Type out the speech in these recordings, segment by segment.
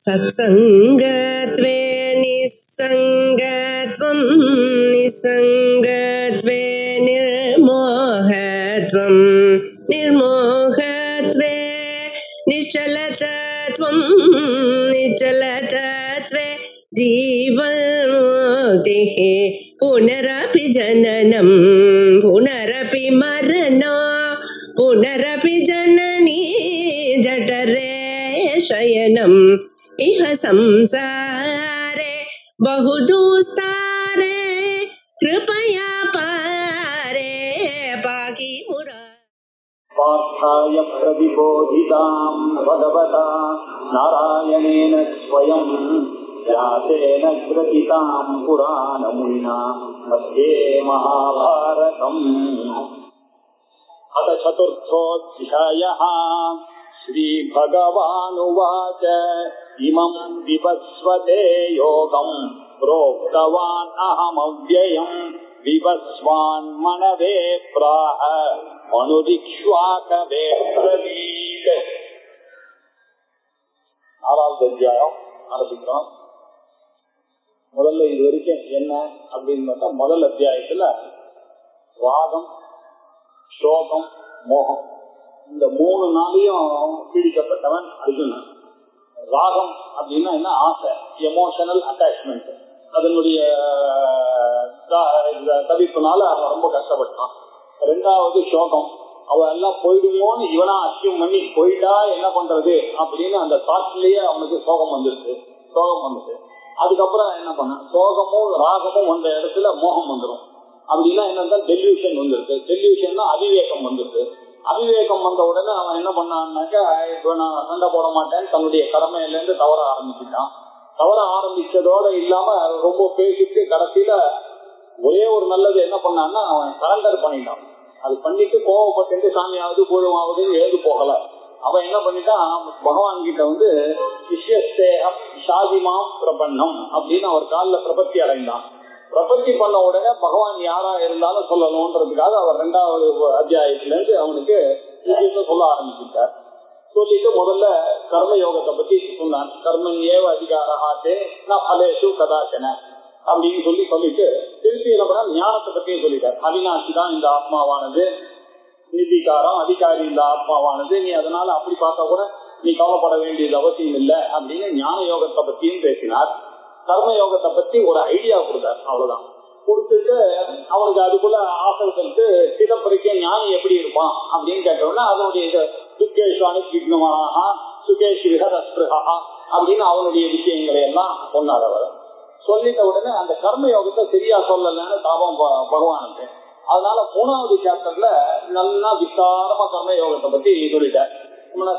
सत्संगत्वे निस्संगत्वं निस्संगत्वे निर्मोहत्वं निर्मोहत्वे निश्चलतत्वं निश्चलतत्वे जीवन्मुक्तिः पुनरपि जननं पुनरपि मरणं पुनरपि जननी जठरे शयनम् इह संसारे बहुदुस्तारे कृपया पारे पाहि मुरारे। पार्थाय प्रतिबोधितां भगवता नारायणेन स्वयं व्यासेन ग्रथितां पुराणमुनिना मध्ये महाभारतम्। अथ चतुर्थोऽध्यायः। श्रीभगवानुवाच इमं विवस्वते योगं प्रोक्तवान् अहमव्ययं विवस्वान् मनवे प्राह मनुरिक्ष्वाकवे ब्रवीत्। நாலாவது அத்தியாயம் ஆரம்பிக்கிறோம். முதல்ல இது வரைக்கும் என்ன அப்படின்னு பார்த்தா, முதல் அத்தியாயத்துல ராகம், சோகம், மோகம் இந்த மூணு நாளையும் பீடிக்கப்பட்டவன் அர்ஜுனன். ராகம் அப்படின்னா என்ன? ஆசை, எமோஷனல் அட்டாச்மெண்ட். அதனுடைய தவிப்புனால அவன் ரொம்ப கஷ்டப்பட்டான். ரெண்டாவது சோகம், அவ எல்லாம் போயிடுவோன்னு இவனா அசியம் பண்ணி போயிட்டா என்ன பண்றது அப்படின்னு அந்த தாட்லயே அவனுக்கு சோகம் வந்துருச்சு. அதுக்கப்புறம் என்ன பண்ண, சோகமும் ராகமும் வந்த இடத்துல மோகம் வந்துடும். அப்படின்னா என்னன்னா டெல்யூஷன் வந்துருக்கு. டெல்யூஷன்னா அவிவேகம் வந்துருக்கு. அவிவேகம் வந்த உடனே அவன் என்ன பண்ணான்னாக்கா, இப்ப நான் சண்டை போட மாட்டேன்னு தன்னுடைய கடமையில இருந்து தவற ஆரம்பிச்சுட்டான். தவற ஆரம்பிச்சதோட இல்லாம ரொம்ப பேசிட்டு கடைசியில ஒரே ஒரு நல்லது என்ன பண்ணான்னா, அவன் சரண்டர் பண்ணிட்டான். அது பண்ணிட்டு கோவப்பட்டு சாமியாவது பூர்வமாவதுன்னு எழுது போகல. அவன் என்ன பண்ணிட்டான், பகவான் கிட்ட வந்து சிஷ்யஸ்தேகம் ஷாதிமாம் பிரபன்னம் அப்படின்னு அவர் காலில் பிரபத்தி அடைந்தான். பிரபத்தி பண்ண உடனே பகவான் யாரா இருந்தாலும் சொல்லணும்ன்றதுக்காக அவர் 2வது அத்தியாயத்துல இருந்து அவனுக்கு சொல்ல ஆரம்பிச்சுட்டார். சொல்லிட்டு முதல்ல கர்ம யோகத்தை பத்தி சொன்னான். கர்மன் ஏவ அதிகாரஹாத்தே நான் பலேஷு கதாச்சன அப்படின்னு சொல்லிட்டு திருப்பி என்ன பண்ண, ஞானத்தை பத்தியும் சொல்லிட்டார். அவிநாசி தான் இந்த ஆத்மாவானது, நிதிகாரம் அதிகாரி இந்த ஆத்மாவானது, நீ அதனால அப்படி பார்த்தா கூட நீ கவலைப்பட வேண்டியது அவசியம் இல்லை அப்படின்னு ஞான யோகத்தை பத்தியும் பேசினார். கர்ம யோகத்தை பத்தி ஒரு ஐடியா கொடுத்தார். அவ்வளவுதான். கொடுத்துட்டு அவனுக்கு அதுக்குள்ள ஆசைக்கு சிதப்பறிக்க ஞானி எப்படி இருப்பான் அப்படின்னு கேட்டோம்னா, அதனுடைய சுகேஷ்வானி விக்னமானா சுகேஷ் விஹரஸ்பிருஹா அப்படின்னு அவனுடைய விஷயங்களை எல்லாம் சொன்னார். அவர் சொல்லிட்ட உடனே அந்த கர்ம யோகத்தை சரியா சொல்லலன்னு தாபம் பகவானுக்கு. அதனால 3வது சாப்டர்ல நல்லா விசாரமா கர்ம யோகத்தை பத்தி சொல்லிட்டார்.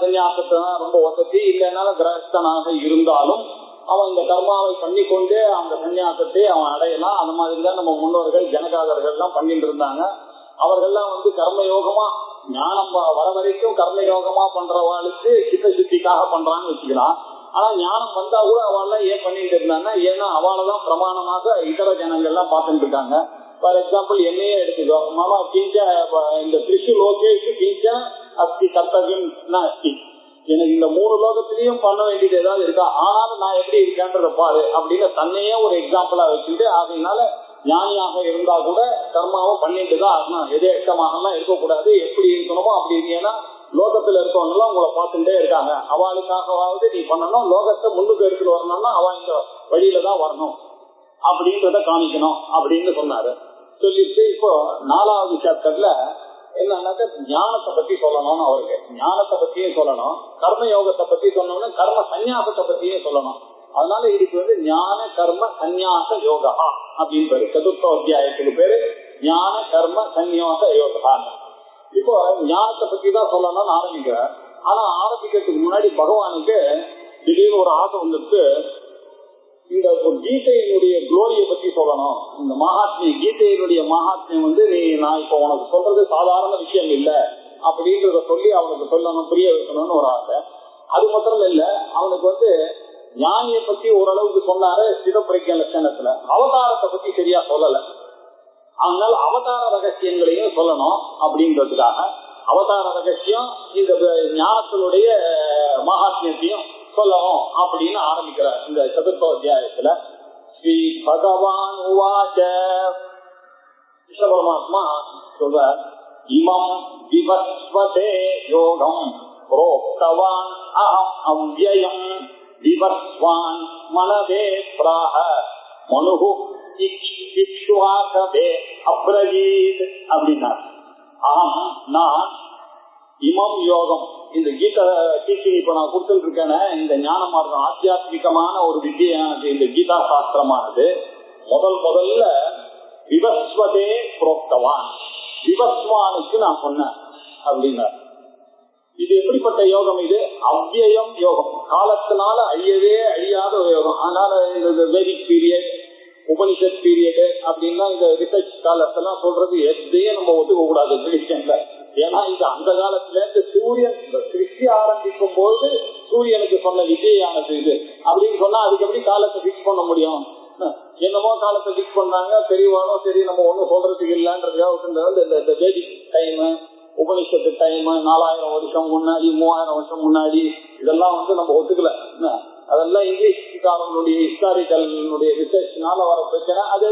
சன்னியாசத்தை ரொம்ப வசதி இல்லைனால கிரகஸ்தனாக இருந்தாலும் அவன் இந்த கர்மாவை பண்ணி கொண்டு அந்த சன்னியாசத்தை அவன் அடையலாம். அந்த மாதிரி தான் நம்ம முன்னோர்கள் ஜனகாதர்கள் எல்லாம் பண்ணிட்டு இருந்தாங்க. அவர்கள்லாம் வந்து கர்மயோகமா ஞானம் வர வரைக்கும் கர்மயோகமா பண்றவாளுக்கு சித்த சுத்திக்காக பண்றான்னு வச்சுக்கலாம். ஆனா ஞானம் வந்தா கூட அவள்லாம் ஏன் பண்ணிட்டு இருந்தாங்கன்னா, ஏன்னா அவளதான் பிரமாணமாக இதர ஜனங்கள்லாம் பார்த்துட்டு இருக்காங்க. ஃபார் எக்ஸாம்பிள் என்னையே எடுத்துக்கோ, மாமா கிஞ்ச இந்த திரிஷு லோகேஷு கிஞ்ச அஸ்தி கர்த்தவியம் அஸ்தி, எனக்கு இந்த 3 லோகத்திலையும் பண்ண வேண்டியது ஏதாவது இருக்கா, ஆனாலும் நான் எப்படி இருக்கேன்றத பாரு அப்படின்னு தன்னையே ஒரு எக்ஸாம்பிளா வச்சுட்டு, அதனால ஞானியாக இருந்தா கூட கர்மாவும் பண்ணிட்டு தான் ஆகணும். எதேஷ்டமாகலாம் இருக்கக்கூடாது. எப்படி இருக்கணுமோ அப்படி இருக்கீங்கன்னா லோகத்துல இருக்கவங்க எல்லாம் உங்களை பார்த்துட்டே இருக்காங்க, அவளுக்காகவாவது நீ பண்ணணும். லோகத்தை முன்னுக்கு எடுத்துட்டு வரணும்னா அவ இந்த வழியில தான் வரணும் அப்படின்றத காமிக்கணும் அப்படின்னு சொன்னாரு. சொல்லிட்டு இப்போ 4வது சாப்டர்ல என்னன்னாக்க ஞானத்தை பத்தி சொல்லணும்னு அவருக்கு. ஞானத்தை பத்தியும் சொல்லணும், கர்ம யோகத்தை பத்தி சொன்னோம்னா கர்ம சந்நியாசத்தை பத்தியும் சொல்லணும். அதனால இதுக்கு வந்து ஞான கர்ம சந்நியாச யோகா அப்படின்னு பேரு. 4வது அத்தியாயத்துக்கு பேரு ஞான கர்ம சந்நியாச யோகா. இப்போ ஞானத்தை பத்தி தான் சொல்லணும்னு ஆரம்பிக்கிறார். ஆனா ஆரம்பிக்கிறதுக்கு முன்னாடி பகவானுக்கு திடீர்னு ஒரு ஆசை வந்துட்டு, இந்த கீதையினுடைய குளோரியை பத்தி சொல்லணும். இந்த மகாத்மியம், கீதையினுடைய மகாத்மியம் வந்து நான் இப்ப உனக்கு சொல்றது சாதாரண விஷயம் இல்லை அப்படின்றத சொல்லி அவனுக்கு சொல்லணும், புரிய வைக்கணும்னு ஒரு ஆசை. அது மாத்திரம் இல்ல, அவனுக்கு வந்து ஞானியை பத்தி ஓரளவுக்கு சொன்னாரு சிதப்பிரக்கிய லட்சணத்துல. அவதாரத்தை பத்தி சரியா சொல்லல. அதனால அவதார ரகசியங்களையும் சொல்லணும் அப்படின்றதுக்காக அவதார ரகசியம் இந்த ஞானத்தினுடைய மகாத்மியத்தையும் சொல்லணும் அப்படின்னு ஆரம்பிக்கிறார் இந்த சதுர்த்த அத்தியாயத்துல. ஸ்ரீ பகவான் உவாச்ச, கிருஷ்ண பரமாத்மா சொல்ற, இமம் விவஸ்வதே யோகம் புரோக்தவான் அஹம் அவ்யயம் விவஸ்வான் மனதே பிராஹ மனுஹு இக்ஷ்வாகவே அப்ரஜீத் அப்படின்னார். அஹம் நான், இமம் யோகம், இந்த கீதா டீச்சிங் இப்ப நான் கொடுத்துட்டு இருக்கேன்னு இந்த ஞான மார்க்கம் ஆத்தியாத்மிகமான ஒரு வித்தியானது. இந்த கீதா சாஸ்திரமானது முதல்ல விவஸ்வதே புரோக்தவான், விவஸ்வானுக்கு நான் சொன்னேன் அப்படின்னார். இது எப்படிப்பட்ட யோகம்? இது அவ்யயம் யோகம், காலத்தினால அழியவே அழியாத ஒரு யோகம். அதனால இந்த வேதிக் பீரியட், உபனிஷத் பீரியட் அப்படின்னா இந்த ரிசர்ச் ஸ்காலர்ஸ் எல்லாம் சொல்றது எதையும் நம்ம ஒத்துக்க கூடாது கிறிஸ்டியன்ல. ஏன்னா இது அந்த காலத்துல இருந்து சூரியன் சிருஷ்டி ஆரம்பிக்கும் போது சூரியனுக்கு சொன்ன விஜயானது இது அப்படின்னு சொன்னா அதுக்கு எப்படி காலத்தை பிக்ஸ் பண்ண முடியும்? என்னமோ காலத்தை பிக்ஸ் பண்றாங்க, பெரியவாலும் சரி நம்ம ஒண்ணும் சொல்றதுக்கு இல்லைன்றதுக்காக இந்த வேதிக் டைம், உபனிஷத்து டைம், 4000 வருஷம் முன்னாடி, 3000 வருஷம் முன்னாடி, இதெல்லாம் நம்ம ஒத்துக்கல. அதெல்லாம் இங்கிலீஷ்காரனுடைய ஹிஸ்டாரிக்கல் ரிசர்ச்னால வர பிரச்சனை. அது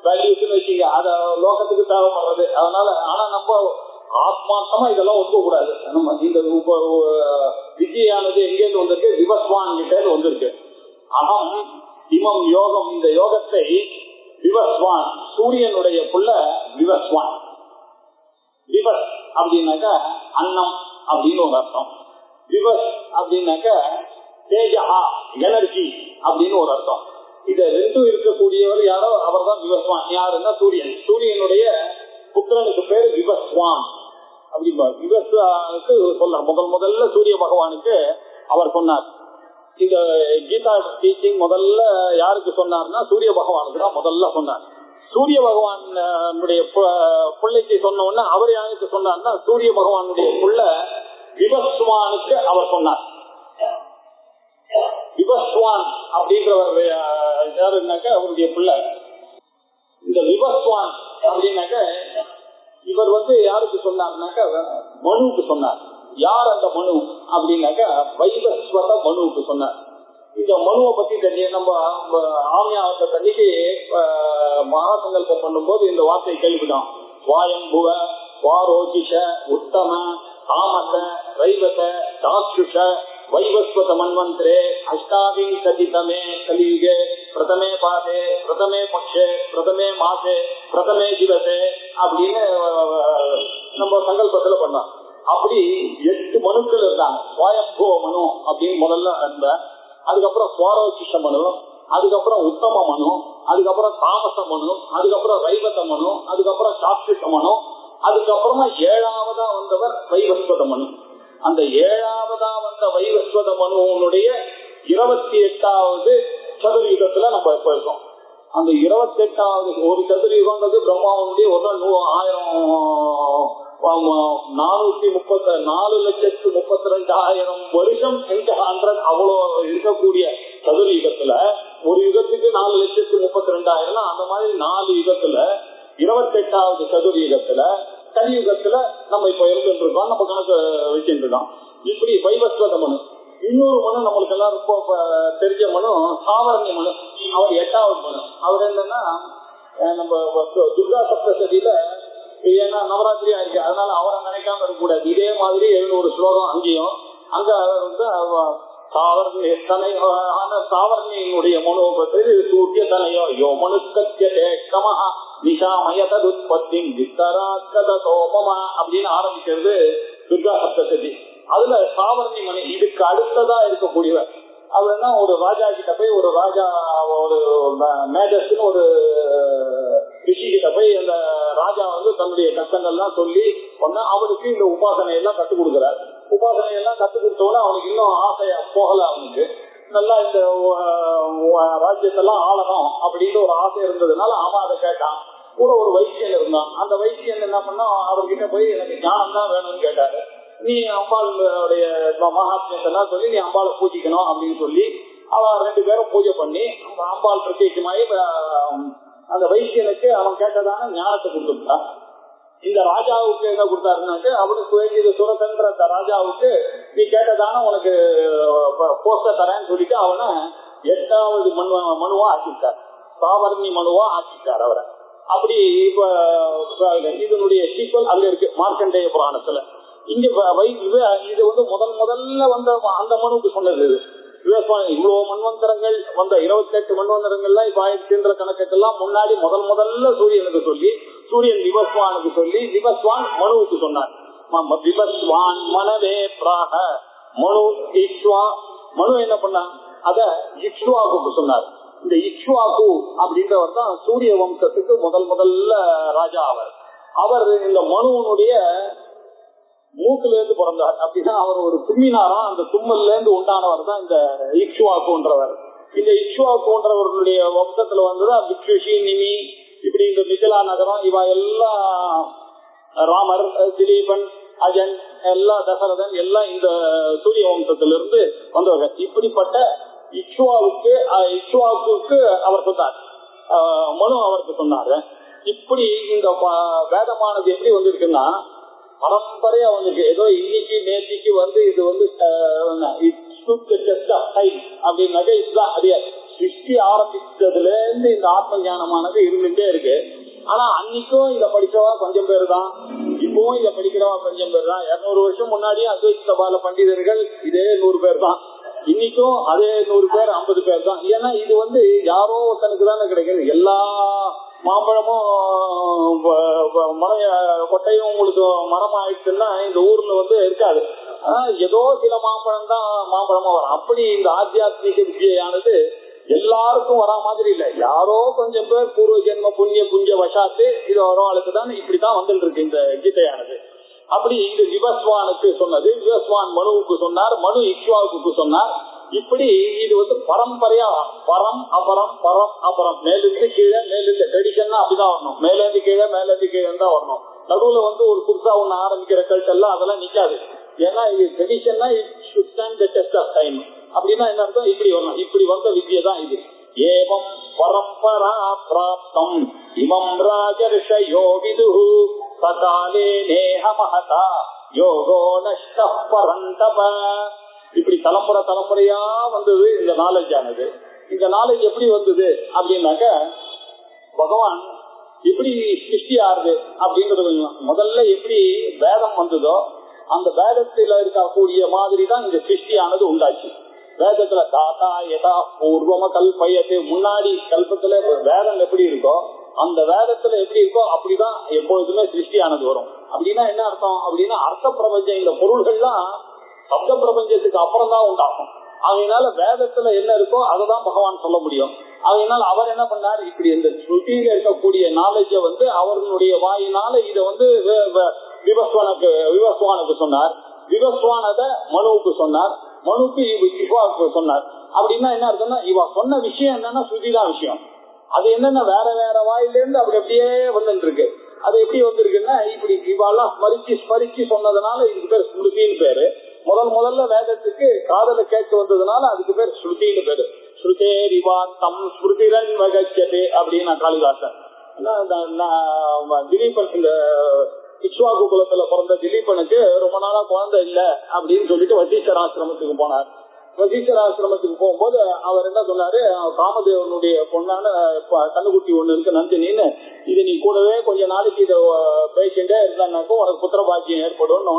வேல்யூஸ்ன்னு வச்சுங்க, அத லோகத்துக்கு தேவைப்படுறது. அதனால ஆனா நம்ம ஆத்மார்த்தமா இதெல்லாம் ஒத்துக்க கூடாது. நம்ம இந்த விஜயானது எங்கேருந்து வந்திருக்கு? விவஸ்வான் கிட்ட வந்திருக்கு. அகம் இமம் யோகம், இந்த யோகத்தை விவஸ்வான், சூரியனுடைய புள்ள விவஸ்வான். விவஸ் அப்படின்னாக்க அன்னம் அப்படின்னு ஒரு அர்த்தம். விவஸ் அப்படின்னாக்க தேஜா, எனர்ஜி அப்படின்னு ஒரு அர்த்தம். இத ரெண்டும் இருக்கக்கூடியவர் யாரோ அவர் தான் விவஸ்வான். யாருன்னா சூரியன். சூரியனுடைய புத்திரனுக்கு பேரு விவஸ்வான் அப்படின்பா. விவஸ்வானுக்கு சொல்ல முதல்ல சூரிய பகவானுக்கு அவர் சொன்னார். இந்த கீதா டீச்சிங் முதல்ல யாருக்கு சொன்னார்னா சூரிய பகவானுக்கு தான் முதல்ல சொன்னார். சூரிய பகவானுடைய பிள்ளைக்கு சொன்ன உடனே அவர் யாருக்கு சொன்னார்னா சூரிய பகவானுடைய புள்ள விவஸ்வானுக்கு அவர் சொன்னார். விவஸ்வான் அப்படின்றவர் யாருன்னாக்க அவருடைய பிள்ளை. இந்த விவஸ்வான் அப்படின்னாக்க இவர் யாருக்கு சொன்னார்னாக்க மனுவுக்கு சொன்னார். யார் அந்த மனு அப்படின்னாக்க வைவஸ்வத மனுவுக்கு சொன்னார். இந்த மனுவை பத்தி தெரியும். நம்ம ஆமியாவட்ட தண்ணிக்கு மகாசங்கல்பம் பண்ணும்போது இந்த வார்த்தையை கேள்விட்டோம். வாயம்புவ வாரோஜிஷ உத்தம தாமச வைவத தாக்ஷுஷ வைவஸ்வத மன்வந்திரே அஷ்டாவிंशतितमे கலியுகே பிரதமே பாதே பிரதமே பக்ஷே பிரதமே மாசே பிரதமே திவசே அப்படின்னு நம்ம சங்கல்பத்துல பண்ணோம். அப்படி 8 மனுக்கள் இருந்தாங்க. சுவாயம்புவ மனு அப்படின்னு முதல்ல இருந்த, அதுக்கப்புறம் சுவாரோசிஷ மனு, அதுக்கப்புறம் உத்தம மனு, அதுக்கப்புறம் தாமச மனு, அதுக்கப்புறம் வைவத மனு, அதுக்கப்புறம் சாக்ஷுஷ மனு, அதுக்கப்புறமா 7ஆவதா வந்தவர் வைவஸ்வத மனு. அந்த 7ஆவதா வந்த வைவஸ்வத மனுவனுடைய 28வது சதுர்யுகத்துல நம்ம இப்ப இருக்கோம். அந்த 28வது ஒரு சதுர்யுகம்ன்றது பிரம்மாவனுடைய 434,32,000 வருஷம் அவ்வளோ இருக்கக்கூடிய சதுர்யுகத்துல ஒரு யுகத்துக்கு 4,32,000. அந்த மாதிரி 4 யுகத்துல 28வது சதுர்யுகத்துல கலியுகத்துல நம்ம இப்ப இருந்துட்டு இருக்கோம். நம்ம கணக்கு வச்சுட்டு இருக்கோம். இப்படி வைவஸ்வத மனு. இன்னொரு மனு நம்மளுக்கு எல்லாம் ரொம்ப தெரிஞ்ச மனு சாவரண்ய மனு. அவர் 8வது மனு. அவர் என்னன்னா நம்ம துர்கா சப்தசதியில, ஏன்னா நவராத்திரியா இருக்கு அதனால அவரை நினைக்காம இருக்கக்கூடாது. இதே மாதிரி 700 ஸ்லோகம் அங்கேயும். அங்க சாவரணியினுடைய மனுவை பற்றி சூரிய தனையோ யோ மனுக்கமா நிஷாமயதுத்பத்தி வித்தராக்கத சோமமா அப்படின்னு ஆரம்பிக்கிறது துர்கா சப்தசதி. அதுல சாவரணி மணி இதுக்கு அடுத்ததா இருக்கக்கூடியவர். அவர் என்ன, ஒரு ராஜா கிட்ட போய் ஒரு மேஜஸ்ன்னு ஒரு ரிஷி கிட்ட போய் அந்த ராஜா தன்னுடைய கஷ்டங்கள்லாம் சொல்லி ஒன்னா அவனுக்கு இந்த உபாசனை எல்லாம் கற்றுக் கொடுக்குறாரு. உபாசனை எல்லாம் கற்றுக் கொடுத்தோன்னா அவனுக்கு இன்னும் ஆசையா போகல. அவனுக்கு நல்லா இந்த ராஜ்யத்தெல்லாம் ஆளணும் அப்படின்னு ஒரு ஆசை இருந்ததுனால அவன் அதை கேட்டான். கூட ஒரு வைத்தியன் இருந்தான். அந்த வைத்தியன் என்ன பண்ணா, அவர்கிட்ட போய் எனக்கு ஞானம் தான் வேணும்னு கேட்டாரு. நீ அம்பாளுடைய மகாத்மியத்தெல்லாம் சொல்லி நீ அம்பாளை பூஜிக்கணும் அப்படின்னு சொல்லி அவன் 2 பேரும் பூஜை பண்ணி அம்பாள் பிரத்யேகமாயி அந்த வைத்தியனுக்கு அவன் கேட்டதான ஞானத்தை கொடுத்துட்டான். இந்த ராஜாவுக்கு என்ன கொடுத்தாருன்னாக்க அவனுக்கு வேண்டியது சுரதன்ற அந்த ராஜாவுக்கு நீ கேட்டதான உனக்கு போஸ்ட தரேன்னு சொல்லிட்டு அவனை 8வது மனுவா ஆக்கிட்டார், சாவர்ணி மனுவா ஆக்கிட்டார் அவரை. அப்படி இப்ப இதனுடைய சீக்வல் அங்க இருக்கு மார்க்கண்டேய புராணத்துல. இங்க இது வந்து முதல்ல வந்த அந்த மனுவுக்கு சொன்னது இது. இவ்வளவு மன்வந்தரங்கள் வந்த 28 மன்வந்தரங்கள்லாம் இப்ப ஆயிடுச்சுன்ற கணக்கெல்லாம் முன்னாடி முதல்ல சூரியனுக்கு சொல்லி, சூரியன் விவஸ்வானுக்கு சொல்லி, விவஸ்வான் மனுவுக்கு சொன்னார். விவஸ்வான் மனவே பிராக மனு இக்ஷ்வா. மனு என்ன பண்ணான், அத இக்ஷ்வாக்கு சொன்னார். இந்த இக்ஷ்வாக்கு அப்படின்றவர் தான் சூரிய வம்சத்துக்கு முதல்ல ராஜா. அவர் இந்த மனுவனுடைய மூக்குல இருந்து பிறந்தார். அப்படின்னா அவர் ஒரு தும்மினாராம், அந்த தும்மல்ல இருந்து உண்டானவர் தான் இந்த இக்ஷ்வாக்குன்றவர். இந்த இக்ஷ்வாக்குன்றவர்களுடைய வம்சத்துல வந்துதான் விக்ஷுஷி, நிமி, இப்படி இந்த மிதிலா நகரம் இவ எல்லாம், ராமர், திலீபன், அஜன், எல்லா தசரதன் எல்லாம் இந்த சூரிய வம்சத்திலிருந்து வந்தவர்கள். இப்படிப்பட்ட இக்ஷ்வாவுக்கு அவர் சொன்னார், மனு அவருக்கு சொன்னாரு. இப்படி இந்த வேதமானது எப்படி வந்திருக்குன்னா பரம்பரையா வந்திருக்கு. ஏதோ இன்னைக்கு நேற்றுக்கு வந்து இது வந்து அப்படின்னாக்க இதுதான் அதே சிருஷ்டி ஆரம்பிச்சதுல இருந்து இந்த ஆத்ம ஞானமானது இருந்துட்டே இருக்கு. ஆனா அன்னைக்கும் இதை படிச்சவா கொஞ்சம் பேர் தான், இப்பவும் இதை படிக்கிறவா கொஞ்சம் பேர் தான். 200 வருஷம் முன்னாடியும் அத்வைத சபால பண்டிதர்கள் இதே 100 பேர் தான், இன்னைக்கும் அதே 100 பேர் 50 பேர் தான். ஏன்னா இது வந்து யாரோ ஒருத்தனுக்கு தானே கிடைக்குது. எல்லா மாம்பழமும் கொட்டையும் உங்களுக்கு மரம் ஆயிடுச்சுன்னா இந்த ஊர்ல வந்து இருக்காது. ஏதோ சில மாம்பழம் தான் மாம்பழமா வரும். அப்படி இந்த ஆத்தியாத்மிக வித்யானது எல்லாருக்கும் வரா மாதிரி இல்ல, யாரோ கொஞ்சம் பேர் பூர்வ ஜென்ம புண்ணிய புஞ்ச வசாத்து இது வரவாளுக்கு தான் இப்படித்தான் வந்துட்டு இருக்கு இந்த கீதையானது. அப்படி இது விவஸ்வானுக்கு சொன்னது, விவஸ்வான் மனுவுக்கு சொன்னார், மனு இக்ஷ்வாவுக்கு சொன்னார். இப்படி இது வந்து பரம்பரையா பரம் அபரம் பரம் அபரம், மேலிருந்து கீழே, மேலிருந்து ட்ரெடிஷன்னா அப்படிதான் வரணும், மேலேருந்து கீழே மேலேருந்து கீழே தான் வரணும். நடுவுல வந்து ஒரு புதுசா ஒண்ணு ஆரம்பிக்கிற கல்ட் எல்லாம் அதெல்லாம் நிக்காது. ஏன்னா இது ட்ரெடிஷன்னா it should stand the test of time. அப்படின்னா என்ன அர்த்தம், இப்படி வரணும். இப்படி வந்த வித்யை தான் இது. ஏவம் பரம்பரா பிராப்தம் இமம் ராஜர்ஷயோ விதுஹு சகாலே நேஹ மஹதா யோகோ நஷ்ட பரந்தப. இப்படி தலைமுறையா வந்தது இந்த நாலேஜ் ஆனது. இந்த நாலேஜ் எப்படி வந்தது அப்படின்னாக்க பகவான் எப்படி சிருஷ்டி ஆறுது அப்படின்றது முதல்ல எப்படி வேதம் வந்ததோ அந்த வேதத்துல இருக்கக்கூடிய மாதிரி தான் இந்த சிருஷ்டியானது உண்டாச்சு. வேதத்துல தாத்தா யதா பூர்வம கல்பயத்து, முன்னாடி கல்பத்துல வேதம் எப்படி இருக்கோ அந்த வேதத்துல எப்படி இருக்கோ அப்படிதான் எப்பொழுதுமே சிருஷ்டியானது வரும். அப்படின்னா என்ன அர்த்தம் அப்படின்னா அர்த்த பிரபஞ்சம் இந்த பொருள்கள்லாம் சப்த பிரபஞ்சத்துக்கு அப்புறம் தான் உண்டாகும். அதனால வேதத்துல என்ன இருக்கோ அததான் பகவான் சொல்ல முடியும். அதனால அவர் என்ன பண்ணார், இப்படி இந்த ஸ்ருதியில இருக்கக்கூடிய நாலேஜ வந்து அவர்களுடைய வாயினால இதை வந்து விவஸ்வானுக்கு சொன்னார், விவஸ்வானத மனுவுக்கு சொன்னார், மனுக்கு இவாவுக்கு சொன்னார். அப்படின்னா என்ன அர்த்தம்னா இவ சொன்ன விஷயம் என்னன்னா ஸ்ருதிதான் விஷயம். அது என்னன்னா வேற வேற வாயிலிருந்து அப்படி அப்படியே வந்துட்டு இருக்கு. அது எப்படி வந்திருக்குன்னா இப்படி இவாளெல்லாம் ஸ்மரிச்சு சொன்னதுனால இதுக்கு பேர் ஸ்மிருதின்னு பேரு. முதல்ல வேதத்துக்கு காதல கேட்டு வந்ததுனால அதுக்கு பேர் ஸ்ருதின்னு பேரு. ஸ்ருதேரிவாத்தம் ஸ்மிருதிரன் வகச்சதே அப்படின்னா காளிதாசன். திலீபன் இந்த இக்ஷ்வாகு குலத்துல பிறந்த திலீபனுக்கு ரொம்ப நாளா குழந்தை இல்ல அப்படின்னு சொல்லிட்டு வசீஸ்வர ஆசிரமத்துக்கு போனார். வசீஸ்வர ஆசிரமத்துக்கு போகும்போது அவர் என்ன சொன்னாரு, காமதேவனுடைய பொண்ணான கண்ணுக்குட்டி ஒண்ணு இருக்கு நந்தினின்னு, இது நீ கூடவே கொஞ்ச நாளைக்கு இதை பேசிட்டே இருந்தானாக்கும் உனக்கு புத்திர பாக்கியம் ஏற்படும்.